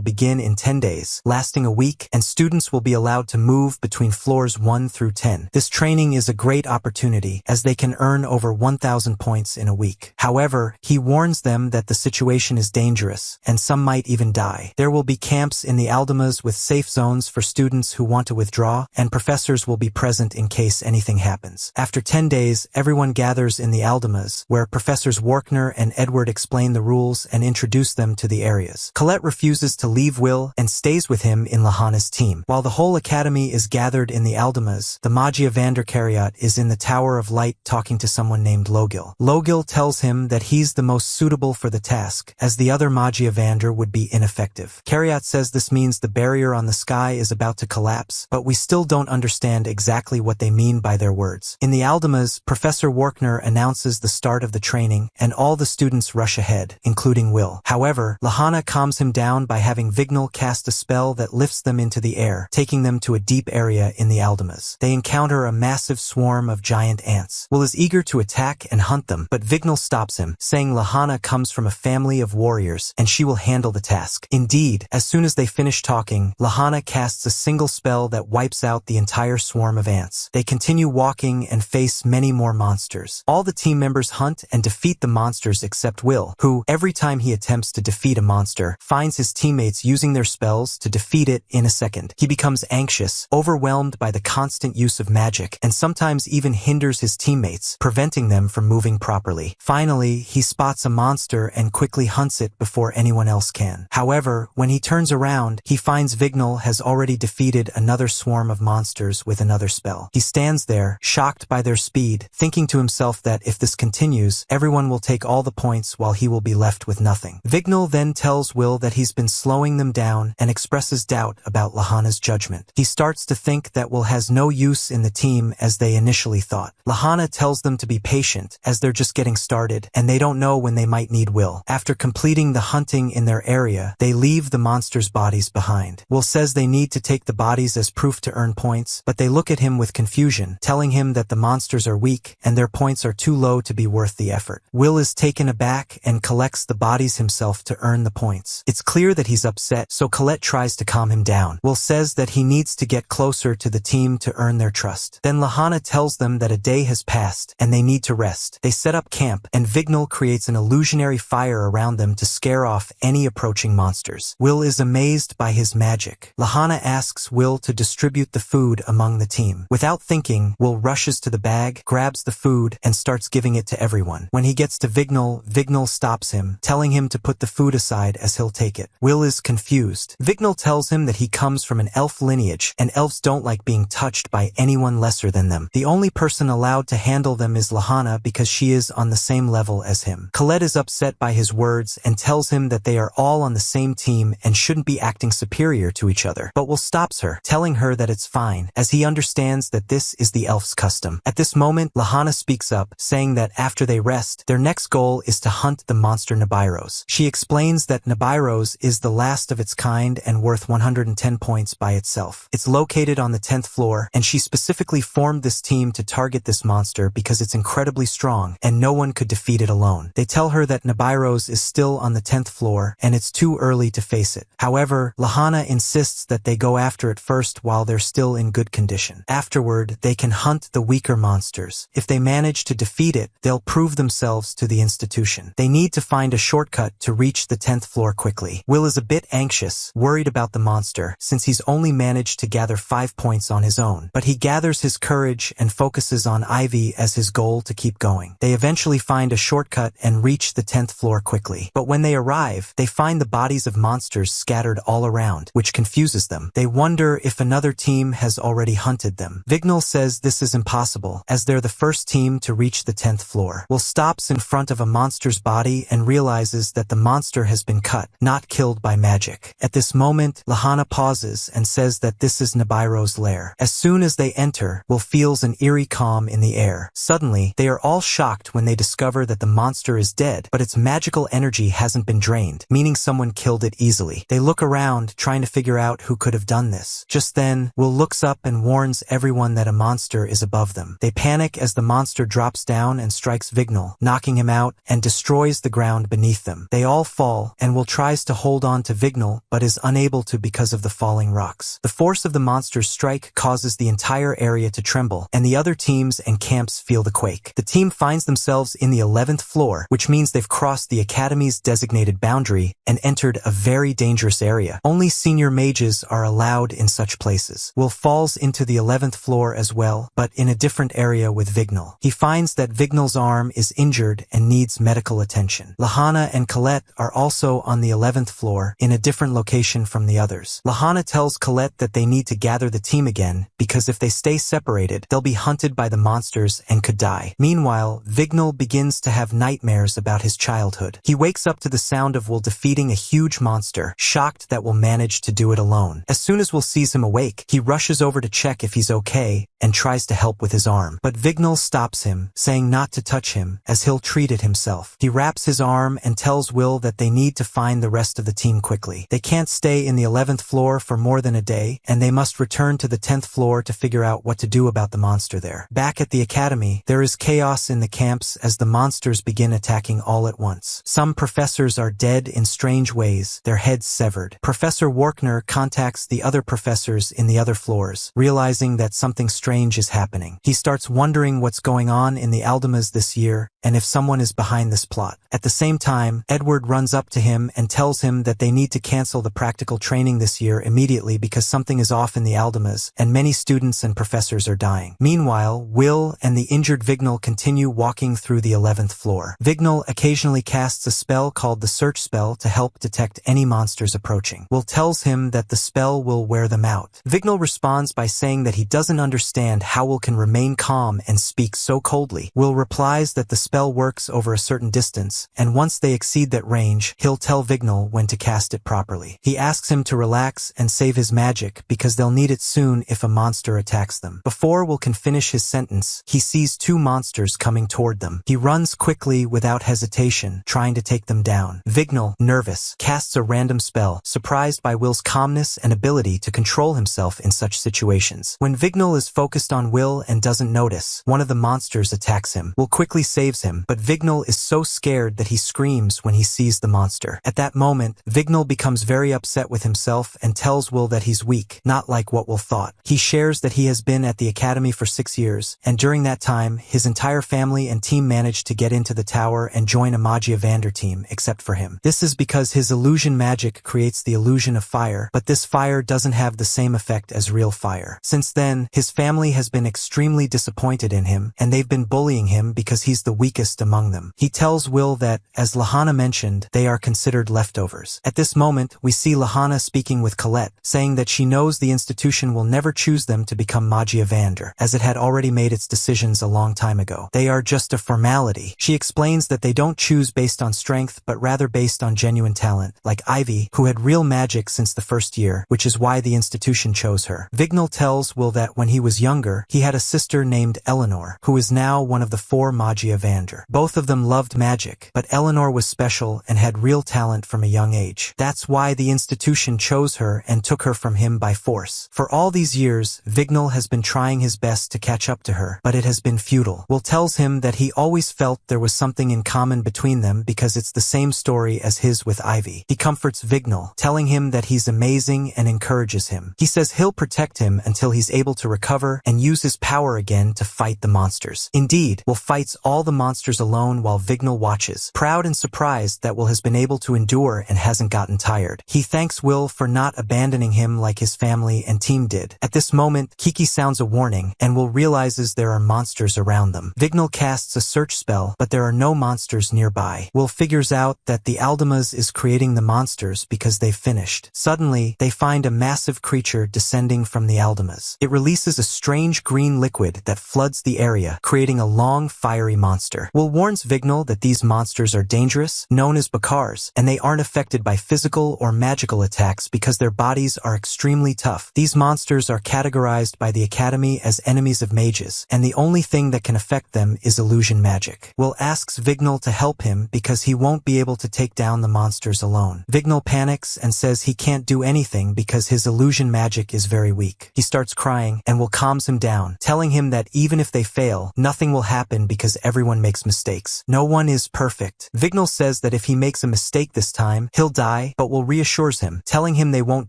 begin in 10 days, lasting a week, and students will be allowed to move between floors 1 through 10. This training is a great opportunity, as they can earn over 1,000 points in a week. However, he warns them that the situation is dangerous, and some might even die. There will be camps in the Aldemas with safe zones for students who want to withdraw, and professors will be present in case anything happens. After 10 days, everyone gathers in the Aldemas, where Professors Warkner and Edward explain the rules and introduce them to the areas. Colette refuses to leave Will and stays with him in Lahana's team. While the whole academy is gathered in the Aldemas, the Magiavander Cariot is in the Tower of Light talking to someone named Logil. Logil tells him that he's the most suitable for the task, as the other Magiavander would be ineffective. Cariot says this means the barrier on the sky is about to collapse, but we still don't understand exactly what they mean by their words. In the Aldemas, Professor Warkner announces the start of the training, and all the students rush ahead, including Will. However, Lahana calms him down by having Vignal cast a spell that lifts them into the air, taking them to a deep area in the Aldemas. They encounter a massive swarm of giant ants. Will is eager to attack and hunt them, but Vignal stops him, saying Lahana comes from a family of warriors, and she will handle the task. Indeed, as soon as they finish talking, Lahana casts a single spell that wipes out the entire swarm of ants. They continue walking and face many more monsters. All the team members hunt and defeat the monsters except Will, who, every time he attempts to defeat a monster, finds his teammates using their spells to defeat it in a second. He becomes anxious, overwhelmed by the constant use of magic, and sometimes even hinders his teammates, preventing them from moving properly. Finally, he spots a monster and quickly hunts it before anyone else can. However, when he turns around, he finds Vignal has already defeated another swarm of monsters with another spell. He stands there, shocked by their speed, thinking to himself that if this continues, everyone will take all the points while he will be left with nothing. Vignal then tells Will that he's been slowing them down and expresses doubt about Lahana's judgment. He starts to think that Will has no use in the team as they initially thought. Lahana tells them to be patient, as they're just getting started, and they don't know when they might need Will. After completing the hunting in their area, they leave the monsters' bodies behind. Will says says they need to take the bodies as proof to earn points, but they look at him with confusion, telling him that the monsters are weak and their points are too low to be worth the effort. Will is taken aback and collects the bodies himself to earn the points. It's clear that he's upset, so Colette tries to calm him down. Will says that he needs to get closer to the team to earn their trust. Then Lahana tells them that a day has passed and they need to rest. They set up camp, and Vignal creates an illusionary fire around them to scare off any approaching monsters. Will is amazed by his magic. Lahana asks Will to distribute the food among the team. Without thinking, Will rushes to the bag, grabs the food, and starts giving it to everyone. When he gets to Vignal, Vignal stops him, telling him to put the food aside as he'll take it. Will is confused. Vignal tells him that he comes from an elf lineage, and elves don't like being touched by anyone lesser than them. The only person allowed to handle them is Lahana because she is on the same level as him. Colette is upset by his words and tells him that they are all on the same team and shouldn't be acting superior to each other. But Will stops her, telling her that it's fine, as he understands that this is the elf's custom. At this moment, Lahana speaks up, saying that after they rest, their next goal is to hunt the monster Nibiros. She explains that Nibiros is the last of its kind and worth 110 points by itself. It's located on the 10th floor, and she specifically formed this team to target this monster because it's incredibly strong and no one could defeat it alone. They tell her that Nibiros is still on the 10th floor and it's too early to face it. However, Lahana insists that they go after it first while they're still in good condition. Afterward, they can hunt the weaker monsters. If they manage to defeat it, they'll prove themselves to the institution. They need to find a shortcut to reach the 10th floor quickly. Will is a bit anxious, worried about the monster, since he's only managed to gather 5 points on his own. But he gathers his courage and focuses on Ivy as his goal to keep going. They eventually find a shortcut and reach the 10th floor quickly. But when they arrive, they find the bodies of monsters scattered all around, which confuses them. They wonder if another team has already hunted them. Vignal says this is impossible, as they're the first team to reach the 10th floor. Will stops in front of a monster's body and realizes that the monster has been cut, not killed by magic. At this moment, Lahana pauses and says that this is Nibiro's lair. As soon as they enter, Will feels an eerie calm in the air. Suddenly, they are all shocked when they discover that the monster is dead, but its magical energy hasn't been drained, meaning someone killed it easily. They look around, trying to figure out who could have done this. Just then, Will looks up and warns everyone that a monster is above them. They panic as the monster drops down and strikes Vignal, knocking him out and destroys the ground beneath them. They all fall, and Will tries to hold on to Vignal, but is unable to because of the falling rocks. The force of the monster's strike causes the entire area to tremble, and the other teams and camps feel the quake. The team finds themselves in the 11th floor, which means they've crossed the Academy's designated boundary and entered a very dangerous area. Only senior mages are allowed in such places. Will falls into the 11th floor as well, but in a different area with Vignal. He finds that Vignal's arm is injured and needs medical attention. Lahana and Colette are also on the 11th floor, in a different location from the others. Lahana tells Colette that they need to gather the team again, because if they stay separated, they'll be hunted by the monsters and could die. Meanwhile, Vignal begins to have nightmares about his childhood. He wakes up to the sound of Will defeating a huge monster, shocked that Will manage to do it alone. As soon as Will sees him awake, he rushes over to check if he's okay and tries to help with his arm. But Vignal stops him, saying not to touch him, as he'll treat it himself. He wraps his arm and tells Will that they need to find the rest of the team quickly. They can't stay in the 11th floor for more than a day, and they must return to the 10th floor to figure out what to do about the monster there. Back at the academy, there is chaos in the camps as the monsters begin attacking all at once. Some professors are dead in strange ways, their heads severed. Professor Warkner contacts the other professors in the other floors, realizing that something strange is happening. He starts wondering what's going on in the Aldemas this year, and if someone is behind this plot. At the same time, Edward runs up to him and tells him that they need to cancel the practical training this year immediately because something is off in the Aldemas, and many students and professors are dying. Meanwhile, Will and the injured Vignal continue walking through the 11th floor. Vignal occasionally casts a spell called the Search Spell to help detect any monsters approaching. Will tells him that the spell will wear them out. Vignal responds by saying that he doesn't understand how Will can remain calm and speak so coldly. Will replies that the spell works over a certain distance, and once they exceed that range, he'll tell Vignal when to cast it properly. He asks him to relax and save his magic because they'll need it soon if a monster attacks them. Before Will can finish his sentence, he sees two monsters coming toward them. He runs quickly without hesitation, trying to take them down. Vignal, nervous, casts a random spell. Surprised by Will's calmness, awareness and ability to control himself in such situations. When Vignal is focused on Will and doesn't notice, one of the monsters attacks him. Will quickly saves him, but Vignal is so scared that he screams when he sees the monster. At that moment, Vignal becomes very upset with himself and tells Will that he's weak, not like what Will thought. He shares that he has been at the academy for 6 years, and during that time, his entire family and team managed to get into the tower and join a mangacapped team, except for him. This is because his illusion magic creates the illusion of fire, but this fire doesn't have the same effect as real fire. Since then, his family has been extremely disappointed in him, and they've been bullying him because he's the weakest among them. He tells Will that, as Lahana mentioned, they are considered leftovers. At this moment, we see Lahana speaking with Colette, saying that she knows the institution will never choose them to become mangacapped, as it had already made its decisions a long time ago. They are just a formality. She explains that they don't choose based on strength, but rather based on genuine talent, like Ivy, who had real magic since the first year, which is why the institution chose her. Vignal tells Will that when he was younger, he had a sister named Eleanor, who is now one of the 4 mangacapped. Both of them loved magic, but Eleanor was special and had real talent from a young age. That's why the institution chose her and took her from him by force. For all these years, Vignal has been trying his best to catch up to her, but it has been futile. Will tells him that he always felt there was something in common between them because it's the same story as his with Ivy. He comforts Vignal, telling him that he's amazing and encourages him. He says he'll protect him until he's able to recover and use his power again to fight the monsters. Indeed, Will fights all the monsters alone while Vignal watches, proud and surprised that Will has been able to endure and hasn't gotten tired. He thanks Will for not abandoning him like his family and team did. At this moment, Kiki sounds a warning, and Will realizes there are monsters around them. Vignal casts a search spell, but there are no monsters nearby. Will figures out that the Aldemas is creating the monsters because they've finished. Suddenly, they find a massive creature descending from the Aldemas. It releases a strange green liquid that floods the area, creating a long, fiery monster. Will warns Vignal that these monsters are dangerous, known as Bakars, and they aren't affected by physical or magical attacks because their bodies are extremely tough. These monsters are categorized by the Academy as enemies of mages, and the only thing that can affect them is illusion magic. Will asks Vignal to help him because he won't be able to take down the monsters alone. Vignal panics and says he can't do anything because his illusion magic is very weak. He starts crying, and Will calms him down, telling him that even if they fail, nothing will happen because everyone makes mistakes. No one is perfect. Vignal says that if he makes a mistake this time, he'll die, but Will reassures him, telling him they won't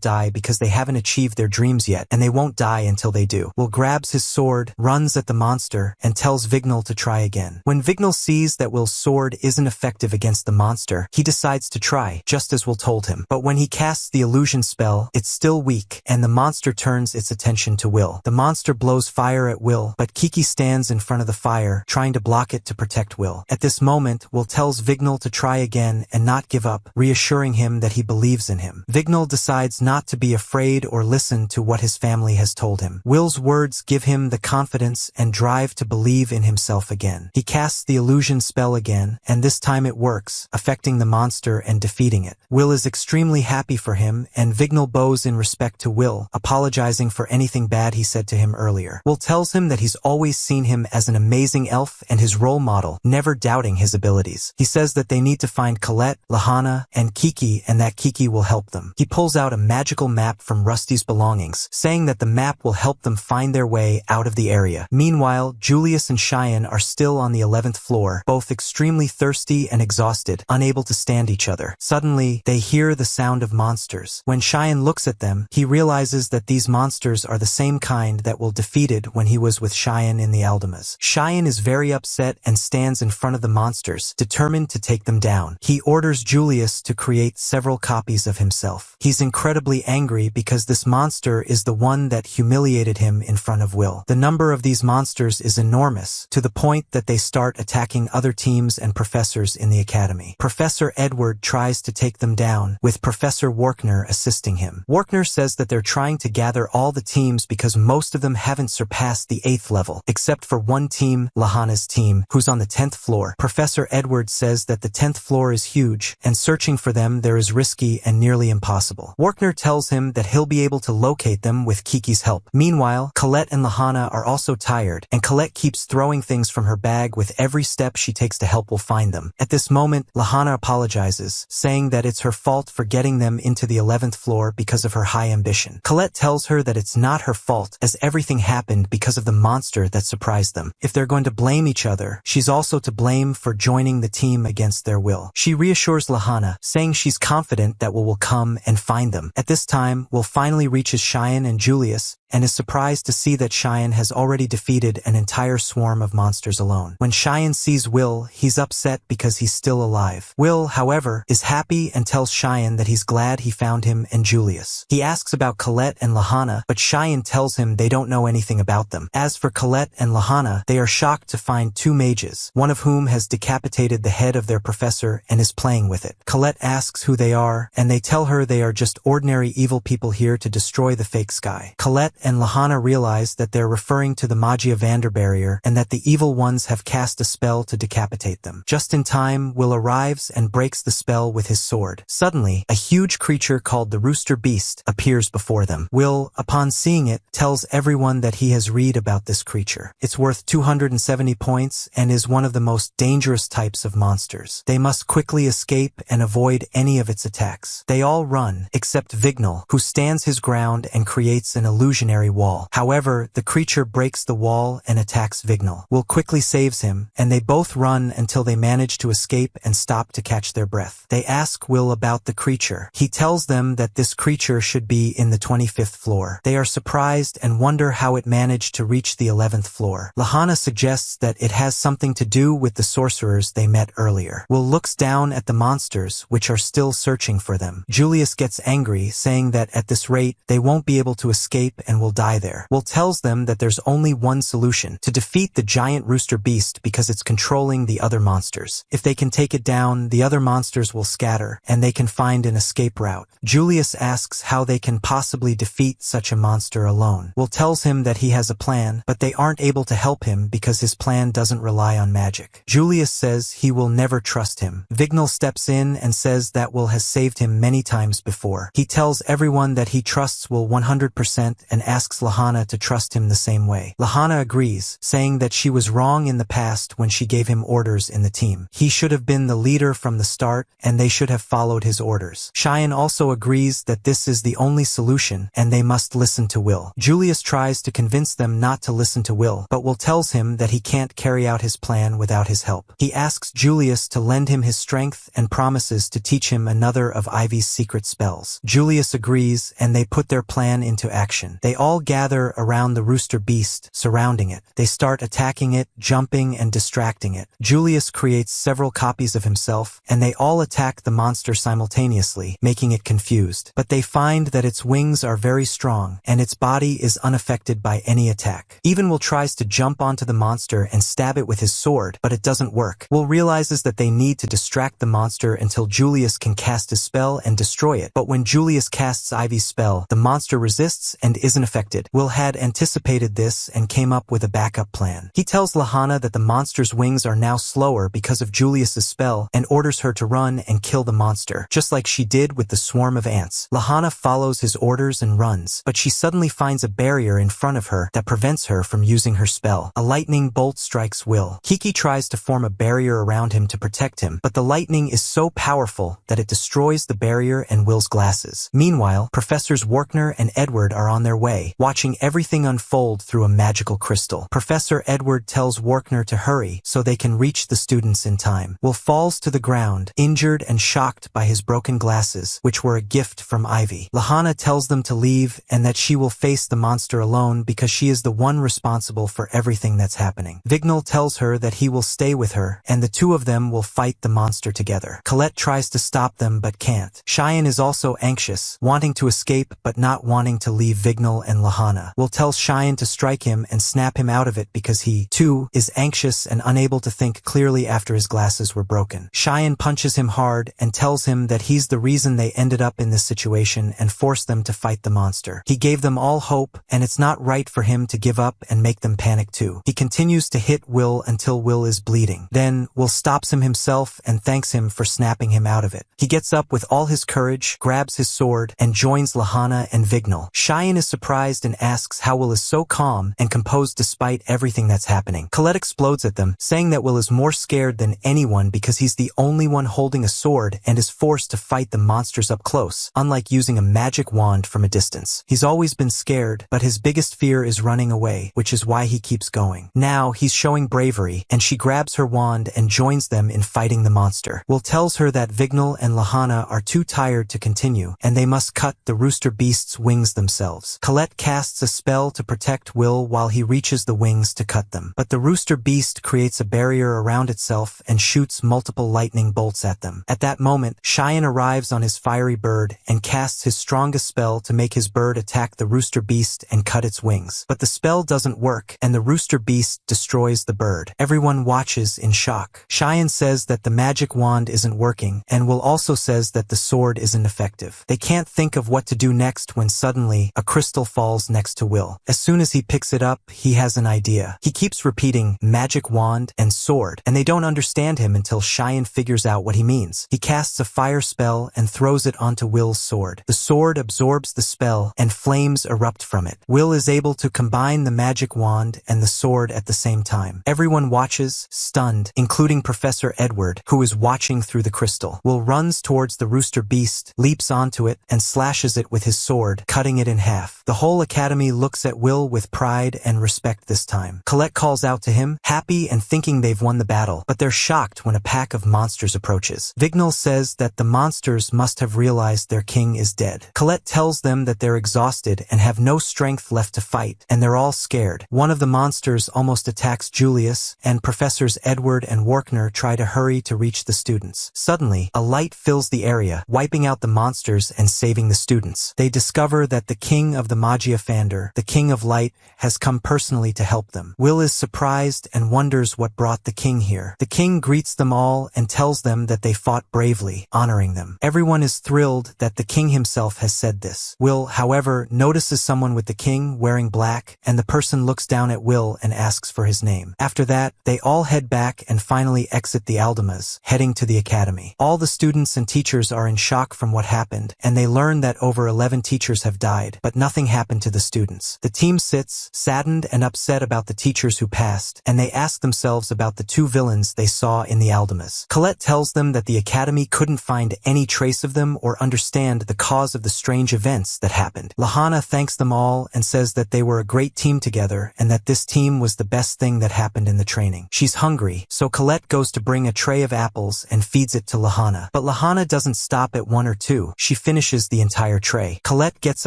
die because they haven't achieved their dreams yet, and they won't die until they do. Will grabs his sword, runs at the monster, and tells Vignal to try again. When Vignal sees that Will's sword isn't effective against the monster, he decides to try, just as Will told him. But when he casts the illusion spell, it's still weak, and the monster turns its attention to Will. The monster blows fire at Will, but Kiki stands in front of the fire, trying to block it to protect Will. At this moment, Will tells Vignal to try again and not give up, reassuring him that he believes in him. Vignal decides not to be afraid or listen to what his family has told him. Will's words give him the confidence and drive to believe in himself again. He casts the illusion spell again, and this time it works, affecting the monster and defeating it. Will is extremely happy for him, and Vignal bows in respect to Will, apologizing for anything bad he said to him earlier. Will tells him that he's always seen him as an amazing elf and his role model, never doubting his abilities. He says that they need to find Colette, Lahana, and Kiki, and that Kiki will help them. He pulls out a magical map from Rusty's belongings, saying that the map will help them find their way out of the area. Meanwhile, Julius and Cheyenne are still on the 11th floor, both extremely thirsty and exhausted, unable to stand each other. Suddenly, they hear the sound of monsters. When Cheyenne looks at them, he realizes that these monsters are the same kind that Will defeated when he was with Cheyenne in the Aldemas. Cheyenne is very upset and stands in front of the monsters, determined to take them down. He orders Julius to create several copies of himself. He's incredibly angry because this monster is the one that humiliated him in front of Will. The number of these monsters is enormous, to the point that they start attacking other teams and professors in the academy. Professor Edward tries to take them down, with Professor Warkner assisting him. Warkner says that they're trying to gather all the teams because most of them haven't surpassed the 8th level, except for one team, Lahana's team, who's on the 10th floor. Professor Edward says that the 10th floor is huge, and searching for them there is risky and nearly impossible. Warkner tells him that he'll be able to locate them with Kiki's help. Meanwhile, Colette and Lahana are also tired, and Colette keeps throwing things from her bag with every step she takes to help Will find them. At this moment, Lahana apologizes, saying that it's her fault for getting them into the 11th floor floor because of her high ambition. Colette tells her that it's not her fault, as everything happened because of the monster that surprised them. If they're going to blame each other, she's also to blame for joining the team against their will. She reassures Lahana, saying she's confident that Will come and find them. At this time, Will finally reaches Cheyenne and Julius, and is surprised to see that Cheyenne has already defeated an entire swarm of monsters alone. When Cheyenne sees Will, he's upset because he's still alive. Will, however, is happy and tells Cheyenne that he's glad he found him and Julius. He asks about Colette and Lahana, but Cheyenne tells him they don't know anything about them. As for Colette and Lahana, they are shocked to find two mages, one of whom has decapitated the head of their professor and is playing with it. Colette asks who they are, and they tell her they are just ordinary evil people here to destroy the fake sky. Colette and Lahana realize that they're referring to the Magia Vander barrier and that the evil ones have cast a spell to decapitate them. Just in time, Will arrives and breaks the spell with his sword. Suddenly, a huge creature called the Rooster Beast appears before them. Will, upon seeing it, tells everyone that he has read about this creature. It's worth 270 points and is one of the most dangerous types of monsters. They must quickly escape and avoid any of its attacks. They all run, except Vignal, who stands his ground and creates an illusionary wall. However, the creature breaks the wall and attacks Vignal. Will quickly saves him, and they both run until they manage to escape and stop to catch their breath. They ask Will about the creature. He tells them that this creature should be in the 25th floor. They are surprised and wonder how it managed to reach the 11th floor. Lahana suggests that it has something to do with the sorcerers they met earlier. Will looks down at the monsters, which are still searching for them. Julius gets angry, saying that at this rate, they won't be able to escape and will die there. Will tells them that there's only one solution: to defeat the giant rooster beast because it's controlling the other monsters. If they can take it down, the other monsters will scatter, and they can find an escape route. Julius asks how they can possibly defeat such a monster alone. Will tells him that he has a plan, but they aren't able to help him because his plan doesn't rely on magic. Julius says he will never trust him. Vignal steps in and says that Will has saved him many times before. He tells everyone that he trusts Will 100% and asks Lahana to trust him the same way. Lahana agrees, saying that she was wrong in the past when she gave him orders in the team. He should have been the leader from the start, and they should have followed his orders. Cheyenne also agrees that this is the only solution, and they must listen to Will. Julius tries to convince them not to listen to Will, but Will tells him that he can't carry out his plan without his help. He asks Julius to lend him his strength and promises to teach him another of Ivy's secret spells. Julius agrees, and they put their plan into action. They all gather around the rooster beast, surrounding it. They start attacking it, jumping and distracting it. Julius creates several copies of himself, and they all attack the monster simultaneously, making it confused. But they find that its wings are very strong, and its body is unaffected by any attack. Even Will tries to jump onto the monster and stab it with his sword, but it doesn't work. Will realizes that they need to distract the monster until Julius can cast his spell and destroy it. But when Julius casts Ivy's spell, the monster resists and isn't affected. Will had anticipated this and came up with a backup plan. He tells Lahana that the monster's wings are now slower because of Julius's spell and orders her to run and kill the monster, just like she did with the swarm of ants. Lahana follows his orders and runs, but she suddenly finds a barrier in front of her that prevents her from using her spell. A lightning bolt strikes Will. Kiki tries to form a barrier around him to protect him, but the lightning is so powerful that it destroys the barrier and Will's glasses. Meanwhile, Professors Workner and Edward are on their way, watching everything unfold through a magical crystal. Professor Edward tells Workner to hurry so they can reach the students in time. Will falls to the ground, injured and shocked by his broken glasses, which were a gift from Ivy. Lahana tells them to leave and that she will face the monster alone because she is the one responsible for everything that's happening. Vignal tells her that he will stay with her, and the two of them will fight the monster together. Colette tries to stop them but can't. Cheyenne is also anxious, wanting to escape but not wanting to leave Vignal and Lahana. Will tells Cheyenne to strike him and snap him out of it because he, too, is anxious and unable to think clearly after his glasses were broken. Cheyenne punches him hard and tells him that he's the reason they ended up in this situation and forced them to fight the monster. He gave them all hope, and it's not right for him to give up and make them panic too. He continues to hit Will until Will is bleeding. Then, Will stops him himself and thanks him for snapping him out of it. He gets up with all his courage, grabs his sword, and joins Lahana and Vignal. Cheyenne is surprised and asks how Will is so calm and composed despite everything that's happening. Colette explodes at them, saying that Will is more scared than anyone because he's the only one holding a sword and is forced to fight the monsters up close. Unlike like using a magic wand from a distance. He's always been scared, but his biggest fear is running away, which is why he keeps going. Now, he's showing bravery, and she grabs her wand and joins them in fighting the monster. Will tells her that Vignal and Lahana are too tired to continue, and they must cut the rooster beast's wings themselves. Colette casts a spell to protect Will while he reaches the wings to cut them. But the rooster beast creates a barrier around itself and shoots multiple lightning bolts at them. At that moment, Cheyenne arrives on his fiery bird and casts his strongest spell to make his bird attack the rooster beast and cut its wings. But the spell doesn't work, and the rooster beast destroys the bird. Everyone watches in shock. Cheyenne says that the magic wand isn't working, and Will also says that the sword isn't effective. They can't think of what to do next when suddenly a crystal falls next to Will. As soon as he picks it up, he has an idea. He keeps repeating magic wand and sword, and they don't understand him until Cheyenne figures out what he means. He casts a fire spell and throws it onto Will's sword. The sword absorbs the spell, and flames erupt from it. Will is able to combine the magic wand and the sword at the same time. Everyone watches, stunned, including Professor Edward, who is watching through the crystal. Will runs towards the rooster beast, leaps onto it, and slashes it with his sword, cutting it in half. The whole academy looks at Will with pride and respect this time. Colette calls out to him, happy and thinking they've won the battle, but they're shocked when a pack of monsters approaches. Vignal says that the monsters must have realized their king is dead. Colette tells them that they're exhausted and have no strength left to fight, and they're all scared. One of the monsters almost attacks Julius, and Professors Edward and Warkner try to hurry to reach the students. Suddenly, a light fills the area, wiping out the monsters and saving the students. They discover that the king of the Magia Fander, the king of light, has come personally to help them. Will is surprised and wonders what brought the king here. The king greets them all and tells them that they fought bravely, honoring them. Everyone is thrilled that the king himself has said this. Will, however, notices someone with the king wearing black, and the person looks down at Will and asks for his name. After that, they all head back and finally exit the Aldemas, heading to the academy. All the students and teachers are in shock from what happened, and they learn that over 11 teachers have died, but nothing happened to the students. The team sits, saddened and upset about the teachers who passed, and they ask themselves about the two villains they saw in the Aldemas. Colette tells them that the academy couldn't find any trace of them or understand the cause of the strange events that happened. Lahana thanks them all and says that they were a great team together and that this team was the best thing that happened in the training. She's hungry, so Colette goes to bring a tray of apples and feeds it to Lahana. But Lahana doesn't stop at one or two. She finishes the entire tray. Colette gets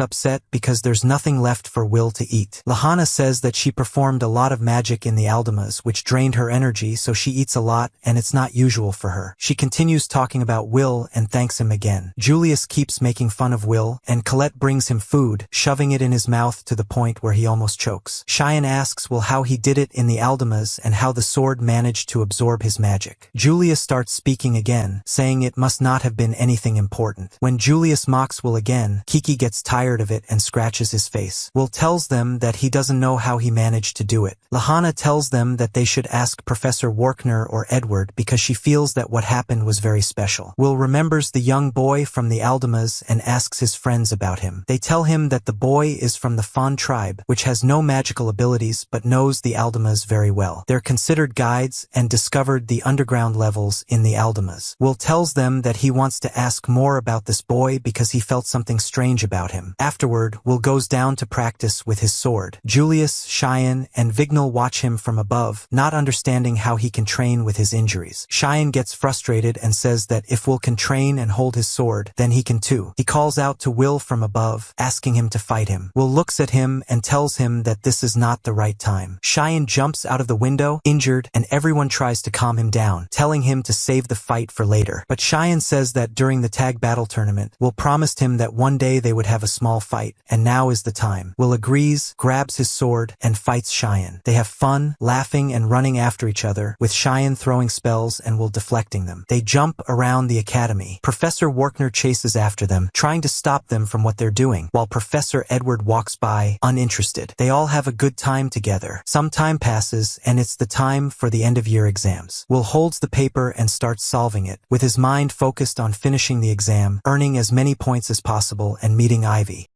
upset because there's nothing left for Will to eat. Lahana says that she performed a lot of magic in the Aldemas, which drained her energy, so she eats a lot and it's not usual for her. She continues talking about Will and thanks him again. Julius keeps making fun of Will, and Colette brings him food, shoving it in his mouth to the point where he almost chokes. Cheyenne asks Will how he did it in the Aldemas and how the sword managed to absorb his magic. Julius starts speaking again, saying it must not have been anything important. When Julius mocks Will again, Kiki gets tired of it and scratches his face. Will tells them that he doesn't know how he managed to do it. Lahana tells them that they should ask Professor Warkner or Edward because she feels that what happened was very special. Will remembers the young boy from the Aldemas and asks his friends about him. They tell him that the boy is from the Fawn tribe, which has no magical abilities but knows the Aldemas very well. They're considered guides and discovered the underground levels in the Aldemas. Will tells them that he wants to ask more about this boy because he felt something strange about him. Afterward, Will goes down to practice with his sword. Julius, Cheyenne, and Vignal watch him from above, not understanding how he can train with his injuries. Cheyenne gets frustrated and says that if Will can train and hold his sword, then he can too. He calls out to Will from above, asking him to fight him. Will looks at him and tells him that this is not the right time. Cheyenne jumps out of the window, injured, and everyone tries to calm him down, telling him to save the fight for later. But Cheyenne says that during the tag battle tournament, Will promised him that one day they would have a small fight, and now is the time. Will agrees, grabs his sword, and fights Cheyenne. They have fun, laughing and running after each other, with Cheyenne throwing spells and Will deflecting them. They jump around the academy. Professor Warkner chases after them, trying to stop them from what they're doing, while Professor Edward walks by, uninterested. They all have a good time together. Some time passes, and it's the time for the end-of-year exams. Will holds the paper and starts solving it, with his mind focused on finishing the exam, earning as many points as possible, and meeting Ivy.